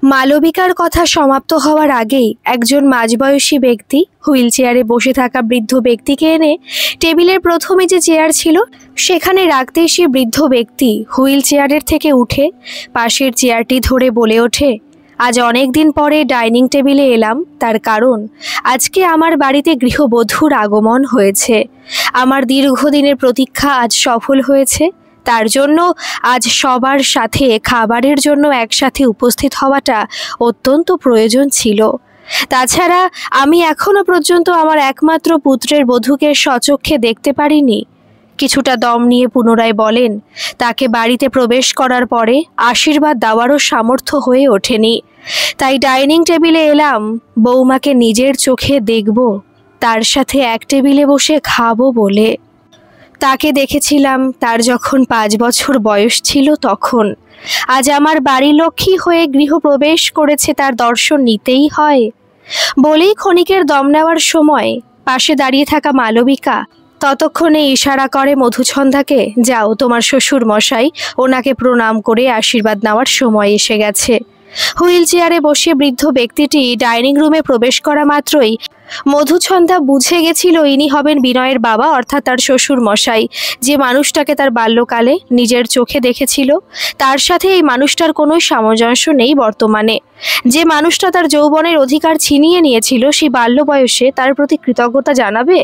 মালবিকার কথা সমাপ্ত হওয়ার আগেই একজন মাঝবয়সী ব্যক্তি হুইল চেয়ারে বসে থাকা বৃদ্ধ ব্যক্তিকে এনে টেবিলের প্রথমে যে চেয়ার ছিল সেখানে রাখতেই সে বৃদ্ধ ব্যক্তি হুইল চেয়ারের থেকে উঠে পাশের চেয়ারটি ধরে বলে ওঠে, আজ অনেক দিন পরে ডাইনিং টেবিলে এলাম, তার কারণ আজকে আমার বাড়িতে গৃহবধূর আগমন হয়েছে। আমার দীর্ঘদিনের প্রতীক্ষা আজ সফল হয়েছে। তার জন্য আজ সবার সাথে খাবারের জন্য একসাথে উপস্থিত হওয়াটা অত্যন্ত প্রয়োজন ছিল। তাছাড়া আমি এখনো পর্যন্ত আমার একমাত্র পুত্রের বধূকে স্বচক্ষে দেখতে পারিনি। কিছুটা দম নিয়ে পুনরায় বলেন, তাকে বাড়িতে প্রবেশ করার পরে আশীর্বাদ দেওয়ারও সামর্থ্য হয়ে ওঠেনি। তাই ডাইনিং টেবিলে এলাম বৌমাকে নিজের চোখে দেখব, তার সাথে এক টেবিলে বসে খাবো বলে। তাকে দেখেছিলাম তার যখন 5 বছর বয়স ছিল তখন। আজ আমার বাড়ি লক্ষ্মী হয়ে গৃহপ্রবেশ করেছে, তার দর্শন নিতেই হয়। বলেই ক্ষণিকের দম নেওয়ার সময় পাশে দাঁড়িয়ে থাকা মালবিকা ততক্ষণে ইশারা করে মধুছন্দাকে, যাও তোমার শ্বশুর মশাই, ওনাকে প্রণাম করে আশীর্বাদ নেওয়ার সময় এসে গেছে। হুইল চেয়ারে বসে বৃদ্ধ ব্যক্তিটি ডাইনিং রুমে প্রবেশ করা মাত্রই মধুছন্দা বুঝে গেছিল ইনি হবেন বিনয়ের বাবা, অর্থাৎ তার শ্বশুর মশাই। যে মানুষটাকে তার বাল্যকালে নিজের চোখে দেখেছিল তার সাথে এই মানুষটার কোনো সামঞ্জস্য নেই বর্তমানে। যে মানুষটা তার যৌবনের অধিকার ছিনিয়ে নিয়েছিল, সেই বাল্য বয়সে তার প্রতি কৃতজ্ঞতা জানাবে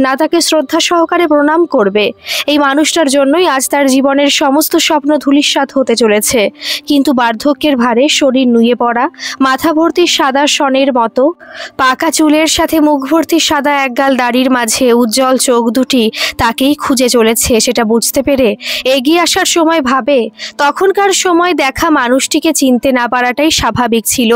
না তাকে শ্রদ্ধা সহকারে প্রণাম করবে। এই মানুষটার জন্যই আজ তার জীবনের সমস্ত স্বপ্ন ধূলিসাৎ হতে চলেছে। কিন্তু বার্ধক্যের ভারে শরীর নুয়ে পড়া, মাথা ভর্তি সাদা সনের মতো পাকা চুলের সাথে মুখ ভর্তি সাদা একগাল দাড়ির মাঝে উজ্জ্বল চোখ দুটি তাকেই খুঁজে চলেছে, সেটা বুঝতে পেরে এগিয়ে আসার সময় ভাবে তখনকার সময় দেখা মানুষটিকে চিনতে না পারাটাই স্বাভাবিক ছিল।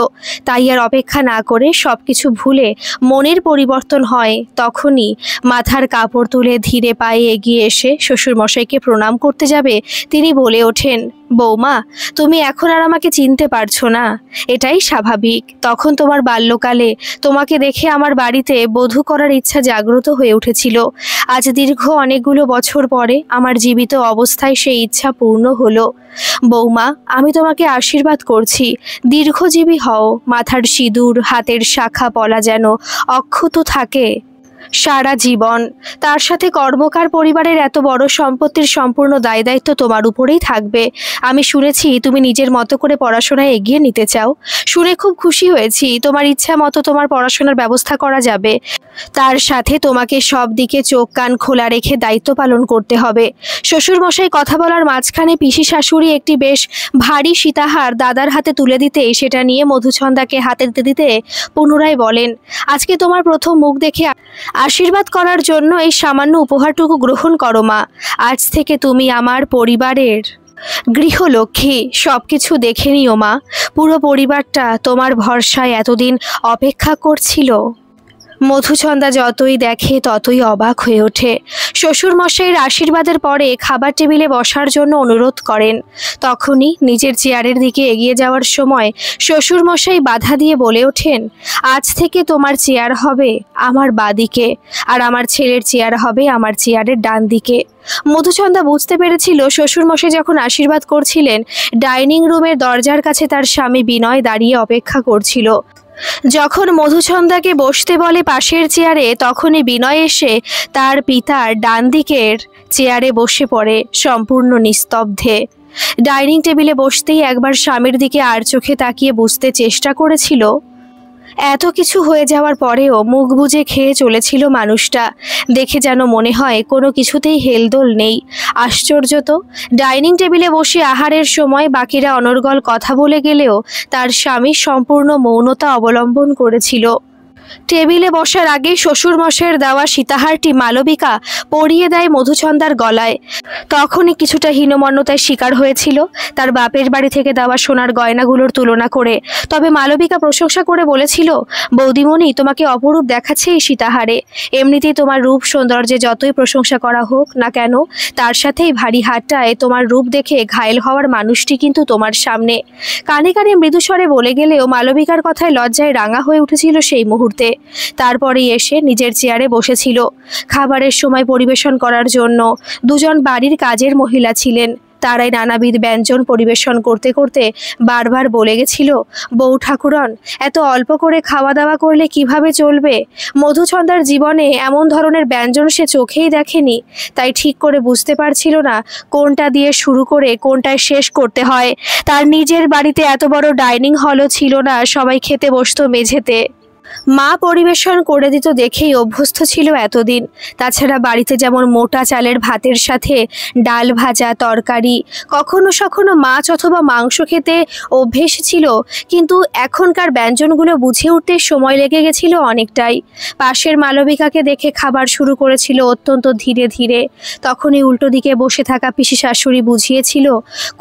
তাই আর অপেক্ষা না করে সবকিছু ভুলে মনের পরিবর্তন হয়। তখনই মাথার কাপড় তুলে ধীরে পায়ে এগিয়ে এসে শ্বশুরমশাইকে প্রণাম করতে যাবে তিনি বলে ওঠেন, বৌমা, তুমি এখন আর আমাকে চিনতে পারছো না, এটাই স্বাভাবিক। তখন তোমার বাল্যকালে তোমাকে দেখে আমার বাড়িতে বধূ করার ইচ্ছা জাগ্রত হয়ে উঠেছিল। আজ দীর্ঘ অনেকগুলো বছর পরে আমার জীবিত অবস্থায় সেই ইচ্ছা পূর্ণ হলো। বৌমা, আমি তোমাকে আশীর্বাদ করছি, দীর্ঘজীবী হও। মাথার সিঁদুর, হাতের শাখা পলা যেন অক্ষত থাকে সারা জীবন। তার সাথে কর্মকার পরিবারের এত বড় সম্পত্তির সম্পূর্ণ দায় দায়িত্ব তোমার উপরেই থাকবে। আমি শুনেছি তুমি নিজের মতো করে পড়াশোনায় এগিয়ে নিতে চাও। শুনে খুব খুশি হয়েছি। তোমার ইচ্ছা মতো তোমার পড়াশোনার ব্যবস্থা করা যাবে। তার সাথে তোমাকে সব দিকে চোখ কান খোলা রেখে দায়িত্ব পালন করতে হবে। শ্বশুরমশাই কথা বলার মাঝখানে পিসি শাশুড়ি একটি বেশ ভারী সীতাহার দাদার হাতে তুলে দিতে সেটা নিয়ে মধুছন্দাকে হাতে দিতে পুনরায় বলেন, আজকে তোমার প্রথম মুখ দেখে আশীর্বাদ করার জন্য এই সামান্য উপহারটুকু গ্রহণ করো মা। আজ থেকে তুমি আমার পরিবারের গৃহলক্ষ্মী। সব কিছু দেখে নিও মা। পুরো পরিবারটা তোমার ভরসায় এতদিন অপেক্ষা করছিল। মধুছন্দা যতই দেখে ততই অবাক হয়ে ওঠে। শ্বশুরমশাইয়ের আশীর্বাদের পরে খাবার টেবিলে বসার জন্য অনুরোধ করেন। তখনই নিজের চেয়ারের দিকে এগিয়ে যাওয়ার সময় শ্বশুরমশাই বাধা দিয়ে বলে ওঠেন, আজ থেকে তোমার চেয়ার হবে আমার বাঁদিকে, আর আমার ছেলের চেয়ার হবে আমার চেয়ারের ডান দিকে। মধুছন্দা বুঝতে পেরেছিল শ্বশুরমশাই যখন আশীর্বাদ করছিলেন ডাইনিং রুমের দরজার কাছে তার স্বামী বিনয় দাঁড়িয়ে অপেক্ষা করছিল। যখন মধুছন্দাকে বসতে বলে পাশের চেয়ারে, তখনই বিনয় এসে তার পিতার ডান দিকের চেয়ারে বসে পড়ে সম্পূর্ণ নিস্তব্ধে। ডাইনিং টেবিলে বসতেই একবার স্বামীর দিকে আর চোখে তাকিয়ে বুঝতে চেষ্টা করেছিল। এত কিছু হয়ে যাওয়ার পরেও মুখ বুজে খেয়ে চলেছিল মানুষটা। দেখে যেন মনে হয় কোনো কিছুতেই হেলদোল নেই। আশ্চর্য তো, ডাইনিং টেবিলে বসে আহারের সময় বাকিরা অনর্গল কথা বলে গেলেও তার স্বামী সম্পূর্ণ মৌনতা অবলম্বন করেছিল। টেবিলে বসার আগে শ্বশুরমশাইয়ের দেওয়া সীতাহারটি মালবিকা পরিয়ে দেয় মধুছন্দার গলায়। তখনই কিছুটা হীনমন্যতায় শিকার হয়েছিল তার বাপের বাড়ি থেকে দেওয়া সোনার গয়নাগুলোর তুলনা করে। তবে মালবিকা প্রশংসা করে বলেছিল, বৌদিমণি, তোমাকে অপরূপ দেখাচ্ছে এই সীতাহারে। এমনিতেই তোমার রূপ সৌন্দর্যে যতই প্রশংসা করা হোক না কেন, তার সাথেই ভারী হাটটায় তোমার রূপ দেখে ঘায়েল হওয়ার মানুষটি কিন্তু তোমার সামনে। কানে কানে মৃদুস্বরে বলে গেলেও মালবিকার কথায় লজ্জায় রাঙা হয়ে উঠেছিল সেই মুহূর্তে। তারপরেই এসে নিজের চেয়ারে বসেছিল। খাবারের সময় পরিবেশন করার জন্য দুজন বাড়ির কাজের মহিলা ছিলেন। তারাই নানাবিধ ব্যঞ্জন পরিবেশন করতে করতে বারবার বলে গেছিল, বউ ঠাকুরন, এত অল্প করে খাওয়া দাওয়া করলে কিভাবে চলবে? মধুছন্দার জীবনে এমন ধরনের ব্যঞ্জন সে চোখেই দেখেনি, তাই ঠিক করে বুঝতে পারছিল না কোনটা দিয়ে শুরু করে কোনটায় শেষ করতে হয়। তার নিজের বাড়িতে এত বড় ডাইনিং হলও ছিল না, সবাই খেতে বসতো মেঝেতে। মা পরিবেশন করে দিত দেখেই অভ্যস্ত ছিল এতদিন। তাছাড়া বাড়িতে যেমন মোটা চালের ভাতের সাথে ডাল ভাজা তরকারি, কখনো সখনো মাছ অথবা মাংস খেতে অভ্যেস ছিল, কিন্তু এখনকার ব্যঞ্জনগুলো বুঝে উঠতে সময় লেগে গেছিল অনেকটাই। পাশের মালবিকাকে দেখে খাবার শুরু করেছিল অত্যন্ত ধীরে ধীরে। তখনই উল্টো দিকে বসে থাকা পিসি শাশুড়ি বুঝিয়েছিল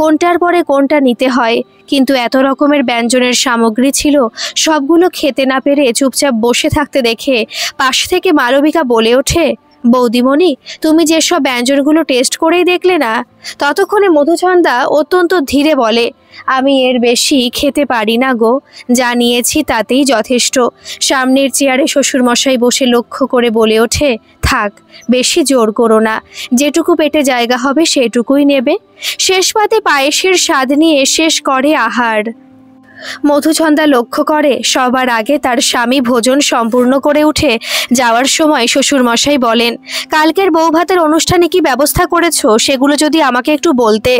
কোনটার পরে কোনটা নিতে হয়, কিন্তু এত রকমের ব্যঞ্জনের সামগ্রী ছিল, সবগুলো খেতে না পেরে চুপচাপ বসে থাকতে দেখে পাশ থেকে মালবিকা বলে ওঠে, বৌদিমণি, তুমি যেসব ব্যঞ্জনগুলো টেস্ট করেই দেখলে না? ততক্ষণে মধুছন্দা অত্যন্ত ধীরে বলে, আমি এর বেশি খেতে পারি না গো, যা নিয়েছি তাতেই যথেষ্ট। সামনের চেয়ারে শ্বশুরমশাই বসে লক্ষ্য করে বলে ওঠে, থাক, বেশি জোর করো না, যেটুকু পেটে জায়গা হবে সেটুকুই নেবে। শেষ পাতে পায়েসের স্বাদ নিয়ে শেষ করে আহার। মধুছন্দা লক্ষ্য করে সবার আগে তার স্বামী ভোজন সম্পূর্ণ করে উঠে যাওয়ার সময় শ্বশুরমশাই বলেন, কালকের বৌভাতের অনুষ্ঠানে কি ব্যবস্থা করেছো সেগুলো যদি আমাকে একটু বলতে।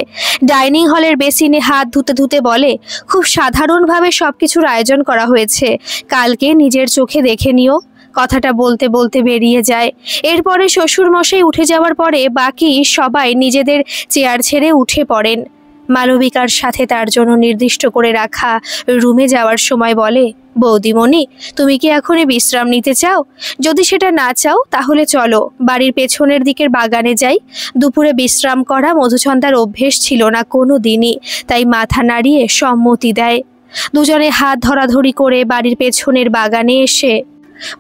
ডাইনিং হলের বেসিনে হাত ধুতে ধুতে বলে, খুব সাধারণভাবে সব কিছুর আয়োজন করা হয়েছে, কালকে নিজের চোখে দেখে নিও। কথাটা বলতে বলতে বেরিয়ে যায়। এরপরে শ্বশুরমশাই উঠে যাওয়ার পরে বাকি সবাই নিজেদের চেয়ার ছেড়ে উঠে পড়েন। মালবিকার সাথে তার জন্য নির্দিষ্ট করে রাখা রুমে যাওয়ার সময় বলে, বৌদিমণি, তুমি কি এখনই বিশ্রাম নিতে চাও? যদি সেটা না চাও তাহলে চলো বাড়ির পেছনের দিকের বাগানে যাই। দুপুরে বিশ্রাম করা মধুছন্দার অভ্যেস ছিল না কোনো দিনই, তাই মাথা নাড়িয়ে সম্মতি দেয়। দুজনে হাত ধরাধরি করে বাড়ির পেছনের বাগানে এসে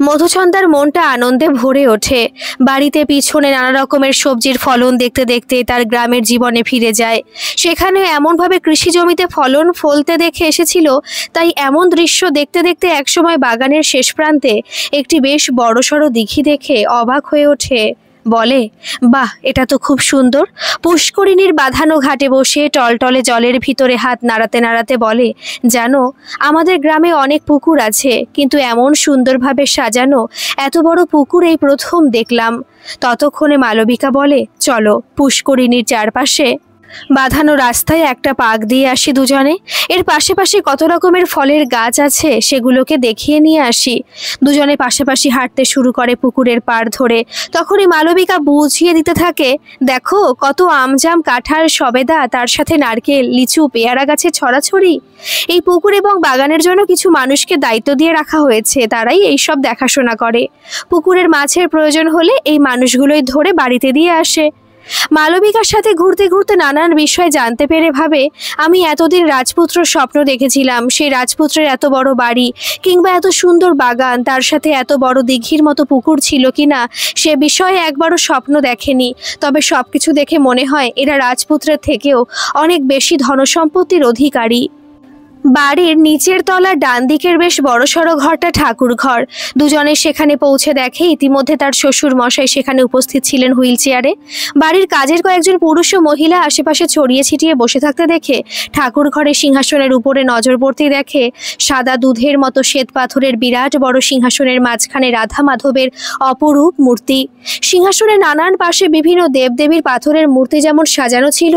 মধুছন্দার মনটা আনন্দে ভরে ওঠে। বাড়িতে পিছনে নানা রকমের সবজির ফলন দেখতে দেখতে তার গ্রামের জীবনে ফিরে যায়। সেখানে এমনভাবে কৃষি জমিতে ফলন ফলতে দেখে এসেছিল, তাই এমন দৃশ্য দেখতে দেখতে একসময় বাগানের শেষ প্রান্তে একটি বেশ বড়সড় দিঘি দেখে অবাক হয়ে ওঠে। বলে, বাহ, এটা তো খুব সুন্দর। পুষ্করিণীর বাঁধানো ঘাটে বসে টলটলে জলের ভিতরে হাত নাড়াতে নাড়াতে বলে, জানো, আমাদের গ্রামে অনেক পুকুর আছে, কিন্তু এমন সুন্দরভাবে সাজানো এত বড় পুকুর এই প্রথম দেখলাম। ততক্ষণে মালবিকা বলে, চলো পুষ্করিণীর চারপাশে বাঁধানো রাস্তায় একটা পাক দিয়ে আসি দুজনে। এর পাশে পাশে কত রকমের ফলের গাছ আছে সেগুলোকে দেখিয়ে নিয়ে আসি। দুজনে পাশাপাশি হাঁটতে শুরু করে পুকুরের পাড় ধরে। তখনই মালবিকা বুঝিয়ে দিতে থাকে, দেখো কত আমজাম কাঁঠাল সবেদা, তার সাথে নারকেল লিচু পেয়ারা গাছের ছড়াছড়ি। এই পুকুর এবং বাগানের জন্য কিছু মানুষকে দায়িত্ব দিয়ে রাখা হয়েছে, তারাই এইসব দেখাশোনা করে। পুকুরের মাছের প্রয়োজন হলে এই মানুষগুলোই ধরে বাড়িতে দিয়ে আসে। মালবিকার সাথে ঘুরতে ঘুরতে নানান বিষয় জানতে পেরে ভাবে, আমি এতদিন রাজপুত্র স্বপ্ন দেখেছিলাম, সেই রাজপুত্রের এত বড় বাড়ি কিংবা এত সুন্দর বাগান, তার সাথে এত বড় দিঘির মতো পুকুর ছিল কিনা সে বিষয়ে একবারও স্বপ্ন দেখেনি। তবে সবকিছু দেখে মনে হয় এরা রাজপুত্রের থেকেও অনেক বেশি ধনসম্পত্তির অধিকারী। বাড়ির নিচের তলার ডান দিকের বেশ বড়সড় ঘরটা ঠাকুর ঘর। দুজনে সেখানে পৌঁছে দেখে ইতিমধ্যে তার শ্বশুর মশাই সেখানে উপস্থিত ছিলেন হুইল চেয়ারে। বাড়ির কাজের কয়েকজন পুরুষ ও মহিলা আশেপাশে ছড়িয়ে ছিটিয়ে বসে থাকতে দেখে ঠাকুর ঘরে সিংহাসনের উপরে নজর পড়তেই দেখে সাদা দুধের মতো শ্বেত পাথরের বিরাট বড় সিংহাসনের মাঝখানে রাধা মাধবের অপরূপ মূর্তি। সিংহাসনের নানান পাশে বিভিন্ন দেবদেবীর পাথরের মূর্তি যেমন সাজানো ছিল,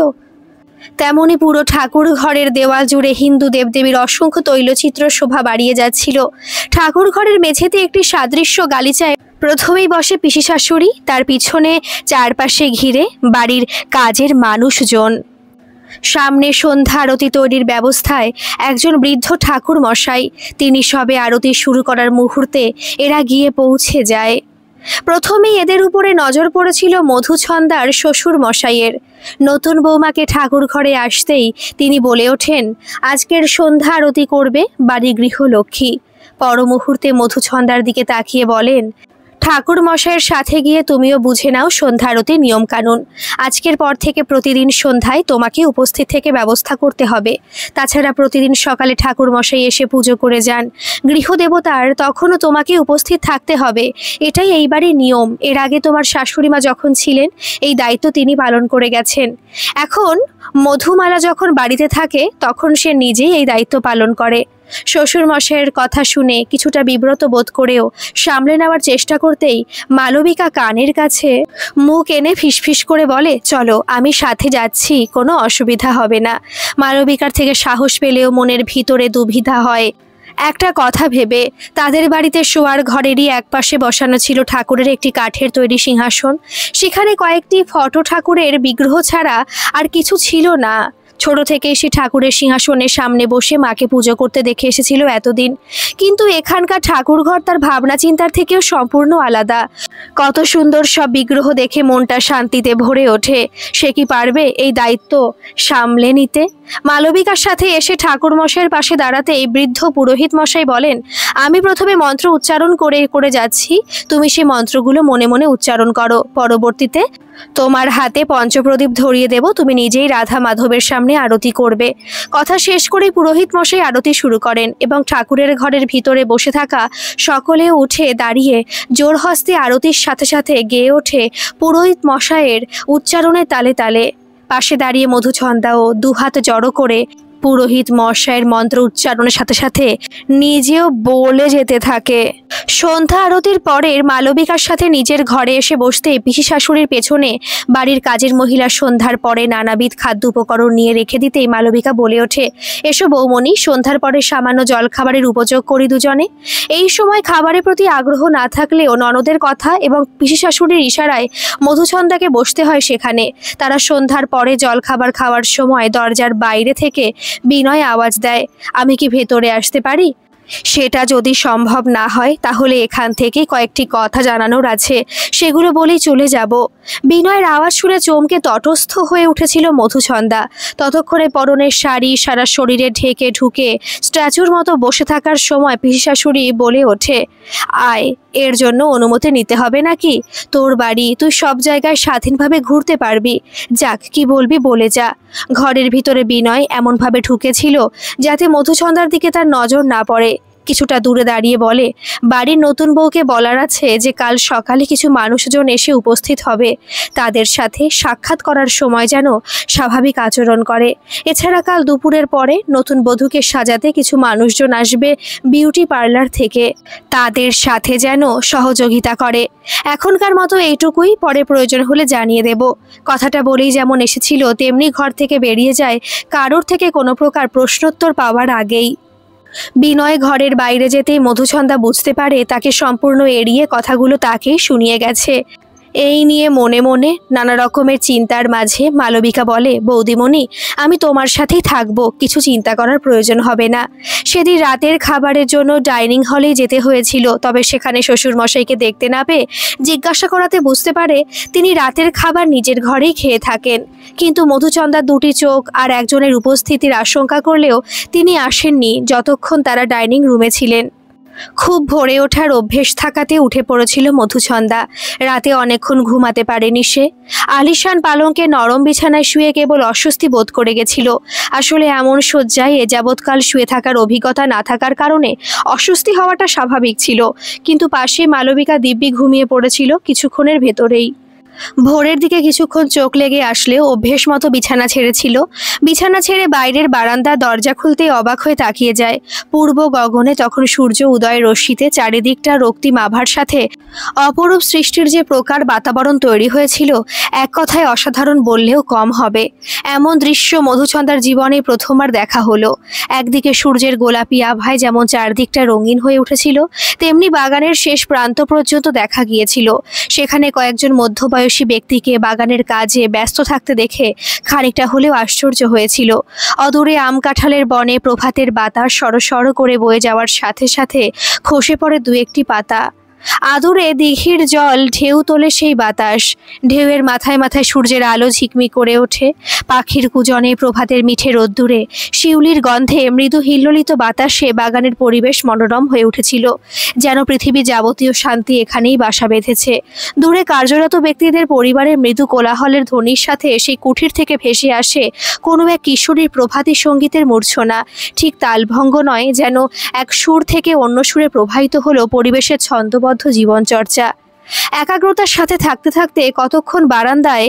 তেমনি পুরো ঠাকুর ঘরের দেওয়াল জুড়ে হিন্দু দেবদেবীর অসংখ্য তৈলচিত্র শোভা বাড়িয়ে যাচ্ছিল। ঠাকুর ঘরের মেঝেতে একটি সাদৃশ্য গালিচায় প্রথমেই বসে পিসি শাশুড়ি, তার পিছনে চারপাশে ঘিরে বাড়ির কাজের মানুষজন। সামনে সন্ধ্যা আরতি তৈরির ব্যবস্থায় একজন বৃদ্ধ ঠাকুর মশাই, তিনি সবে আরতি শুরু করার মুহূর্তে এরা গিয়ে পৌঁছে যায়। প্রথমেই এদের উপরে নজর পড়েছিল মধুছন্দার শ্বশুর মশাইয়ের। নতুন বৌমাকে ঠাকুর ঘরে আসতেই তিনি বলে ওঠেন, আজকের সন্ধ্যা আরতি করবে বাড়ি গৃহলক্ষ্মী। পর মুহূর্তে মধুছন্দার দিকে তাকিয়ে বলেন, ঠাকুর মশাইয়ের সাথে গিয়ে তুমিও বুঝে নাও সন্ধ্যা আরতির নিয়ম কানুন। আজকের পর থেকে প্রতিদিন সন্ধ্যায় তোমাকে উপস্থিত থেকে ব্যবস্থা করতে হবে। তাছাড়া প্রতিদিন সকালে ঠাকুর মশাই এসে পুজো করে যান গৃহদেবতার, তখনও তোমাকে উপস্থিত থাকতে হবে। এটাই এইবারের নিয়ম। এর আগে তোমার শাশুড়ি মা যখন ছিলেন এই দায়িত্ব তিনি পালন করে গেছেন। এখন মধুমালা যখন বাড়িতে থাকে তখন সে নিজেই এই দায়িত্ব পালন করে। শ্বশুর মশাইয়ের কথা শুনে কিছুটা বিব্রত বোধ করেও সামলে নেওয়ার চেষ্টা করতেই মালবিকা কানের কাছে মুখ এনে ফিসফিস করে বলে, চলো আমি সাথে যাচ্ছি, কোনো অসুবিধা হবে না। মালবিকার থেকে সাহস পেলেও মনের ভিতরে দুবিধা হয়। একটা কথা ভেবে তাদের বাড়িতে শোয়ার ঘরেরই একপাশে বসানো ছিল ঠাকুরের একটি কাঠের তৈরি সিংহাসন। সেখানে কয়েকটি ফটো ঠাকুরের বিগ্রহ ছাড়া আর কিছু ছিল না। ছোট থেকে সে ঠাকুরের সিংহাসনের সামনে বসে মাকে পুজো করতে দেখে এসেছিল এতদিন, কিন্তু এখানকার ঠাকুরঘর তার ভাবনা চিন্তার থেকেও সম্পূর্ণ আলাদা। কত সুন্দর সব বিগ্রহ দেখে মনটা শান্তিতে ভরে ওঠে। সে কি পারবে এই দায়িত্ব সামলে নিতে? মালবিকার সাথে এসে ঠাকুর মশাইয়ের পাশে দাঁড়াতে এই বৃদ্ধ পুরোহিত মশাই বলেন, আমি প্রথমে মন্ত্র উচ্চারণ করে করে যাচ্ছি, তুমি সেই মন্ত্রগুলো মনে মনে উচ্চারণ করো। পরবর্তীতে তোমার হাতে পঞ্চপ্রদীপ ধরিয়ে দেব, তুমি নিজেই রাধা মাধবের সামনে আরতি করবে। কথা শেষ করেই পুরোহিত মশাই আরতি শুরু করেন এবং ঠাকুরের ঘরের ভিতরে বসে থাকা সকলে উঠে দাঁড়িয়ে জোর হস্তে আরতির সাথে সাথে গেয়ে ওঠে পুরোহিত মশাইয়ের উচ্চারণের তালে তালে। পাশে দাঁড়িয়ে মধুছন্দাও দুহাত জড়ো করে পুরোহিত মশাইয়ের মন্ত্র উচ্চারণের সাথে সাথে নিজেও বলে যেতে থাকে। সন্ধ্যা আরতির পরের মালবিকার সাথে নিজের ঘরে এসে বসতে পিসি শাশুড়ির পেছনে বাড়ির কাজের মহিলা সন্ধ্যার পরে নানাবিধ খাদ্য উপকরণ নিয়ে রেখে দিতেই মালবিকা বলে ওঠে, এসো বৌমণি, সন্ধ্যার পরে সামান্য জলখাবারের উপযোগ করি দুজনে। এই সময় খাবারের প্রতি আগ্রহ না থাকলেও ননদের কথা এবং পিসি শাশুড়ির ইশারায় মধুছন্দাকে বসতে হয় সেখানে। তারা সন্ধ্যার পরে জলখাবার খাওয়ার সময় দরজার বাইরে থেকে বিনয় আওয়াজ দেয়, আমি কি ভেতরে আসতে পারি? সেটা যদি সম্ভব না হয় তাহলে এখান থেকে কয়েকটি কথা জানানোর আছে, সেগুলো বলেই চলে যাব। বিনয়ের আওয়াজ শুনে চমকে তটস্থ হয়ে উঠেছিল মধুছন্দা। ততক্ষণে পরনের শাড়ি সারা শরীরে ঢেকে ঢুকে স্ট্যাচুর মতো বসে থাকার সময় পিসি শাশুড়ি বলে ওঠে, আয়, এর জন্য অনুমতি নিতে হবে নাকি? তোর বাড়ি, তুই সব জায়গায় স্বাধীনভাবে ঘুরতে পারবি। যাক, কি বলবি বলে যা। ঘরের ভিতরে বিনয় এমনভাবে ঢুকেছিল যাতে মধুছন্দার দিকে তার নজর না পড়ে। কিছুটা দূরে দাঁড়িয়ে বলে, বাড়ির নতুন বউকে বলার আছে যে কাল সকালে কিছু মানুষজন এসে উপস্থিত হবে, তাদের সাথে সাক্ষাৎ করার সময় যেন স্বাভাবিক আচরণ করে। এছাড়া কাল দুপুরের পরে নতুন বধূকে সাজাতে কিছু মানুষজন আসবে বিউটি পার্লার থেকে, তাদের সাথে যেন সহযোগিতা করে। এখনকার মতো এইটুকুই, পরে প্রয়োজন হলে জানিয়ে দেব। কথাটা বলেই যেমন এসেছিল তেমনি ঘর থেকে বেরিয়ে যায় কারোর থেকে কোনো প্রকার প্রশ্নোত্তর পাওয়ার আগেই। বিনয় ঘরের বাইরে যেতেই মধুছন্দা বুঝতে পারে তাকে সম্পূর্ণ এড়িয়ে কথাগুলো তাকেই শুনিয়ে গেছে। এই নিয়ে মনে মনে নানা রকমের চিন্তার মাঝে মালবিকা বলে, বৌদিমণি, আমি তোমার সাথেই থাকবো, কিছু চিন্তা করার প্রয়োজন হবে না। সেদিন রাতের খাবারের জন্য ডাইনিং হলেই যেতে হয়েছিল, তবে সেখানে শ্বশুরমশাইকে দেখতে না পেয়ে জিজ্ঞাসা করাতে বুঝতে পারে তিনি রাতের খাবার নিজের ঘরেই খেয়ে থাকেন। কিন্তু মধুচন্দার দুটি চোখ আর একজনের উপস্থিতির আশঙ্কা করলেও তিনি আসেননি যতক্ষণ তারা ডাইনিং রুমে ছিলেন। খুব ভোরে ওঠার অভ্যেস থাকাতে উঠে পড়েছিল মধুছন্দা। রাতে অনেকক্ষণ ঘুমাতে পারেনি সে। আলিশান পালঙ্কে নরম বিছানায় শুয়ে কেবল অস্বস্তি বোধ করে গেছিল। আসলে এমন শয্যায় এ যাবৎকাল শুয়ে থাকার অভিজ্ঞতা না থাকার কারণে অস্বস্তি হওয়াটা স্বাভাবিক ছিল, কিন্তু পাশে মালবিকা দিব্যি ঘুমিয়ে পড়েছিল কিছুক্ষণের ভেতরেই। ভোরের দিকে কিছুক্ষণ চোখ লেগে আসলেও অভ্যেস মতো বিছানা ছেড়েছিল। বিছানা ছেড়ে বাইরের বারান্দা দরজা খুলতেই অবাক হয়ে তাকিয়ে যায়। পূর্ব গগনে তখন সূর্য উদয়ের রশ্মিতে চারিদিকটা রক্তিম আভার সাথে অপরূপ সৃষ্টির যে প্রকার বাতাবরণ তৈরি হয়েছিল, এক কথায় অসাধারণ বললেও কম হবে। এমন দৃশ্য মধুছন্দার জীবনে প্রথমবার দেখা হলো। একদিকে সূর্যের গোলাপি আভায় যেমন চারদিকটা রঙিন হয়ে উঠেছিল, তেমনি বাগানের শেষ প্রান্ত পর্যন্ত দেখা গিয়েছিল। সেখানে কয়েকজন মধ্যবয়সী ব্যক্তিকে বাগানের কাজে ব্যস্ত থাকতে দেখে খানিকটা হলেও আশ্চর্য হয়েছিল। অদূরে আম কাঁঠালের বনে প্রভাতের বাতাস সরসর করে বয়ে যাওয়ার সাথে সাথে খসে পড়ে দু একটি পাতা। আদুরে দিঘির জল ঢেউ তোলে সেই বাতাস, ঢেউয়ের মাথায় মাথায় সূর্যের আলো ঝিকমিক করে ওঠে। পাখির কুজনে, প্রভাতের মিঠে রোদ্দুরে, শিউলির গন্ধে, মৃদু হিল্লোলিত বাতাসে বাগানের পরিবেশ মনোরম হয়ে উঠেছিল। যেন পৃথিবী যাবতীয় শান্তি এখানেই বাসা বেঁধেছে। দূরে কার্যরত ব্যক্তিদের পরিবারের মৃদু কোলাহলের ধ্বনির সাথে সেই কুঠির থেকে ভেসে আসে কোনো এক কিশোরীর প্রভাতী সঙ্গীতের মূর্ছনা। ঠিক তালভঙ্গ নয়, যেন এক সুর থেকে অন্য সুরে প্রবাহিত হলো পরিবেশের ছন্দবদ্ধ জীবনচর্চা। একাগ্রতার সাথে থাকতে থাকতে কতক্ষণ বারান্দায়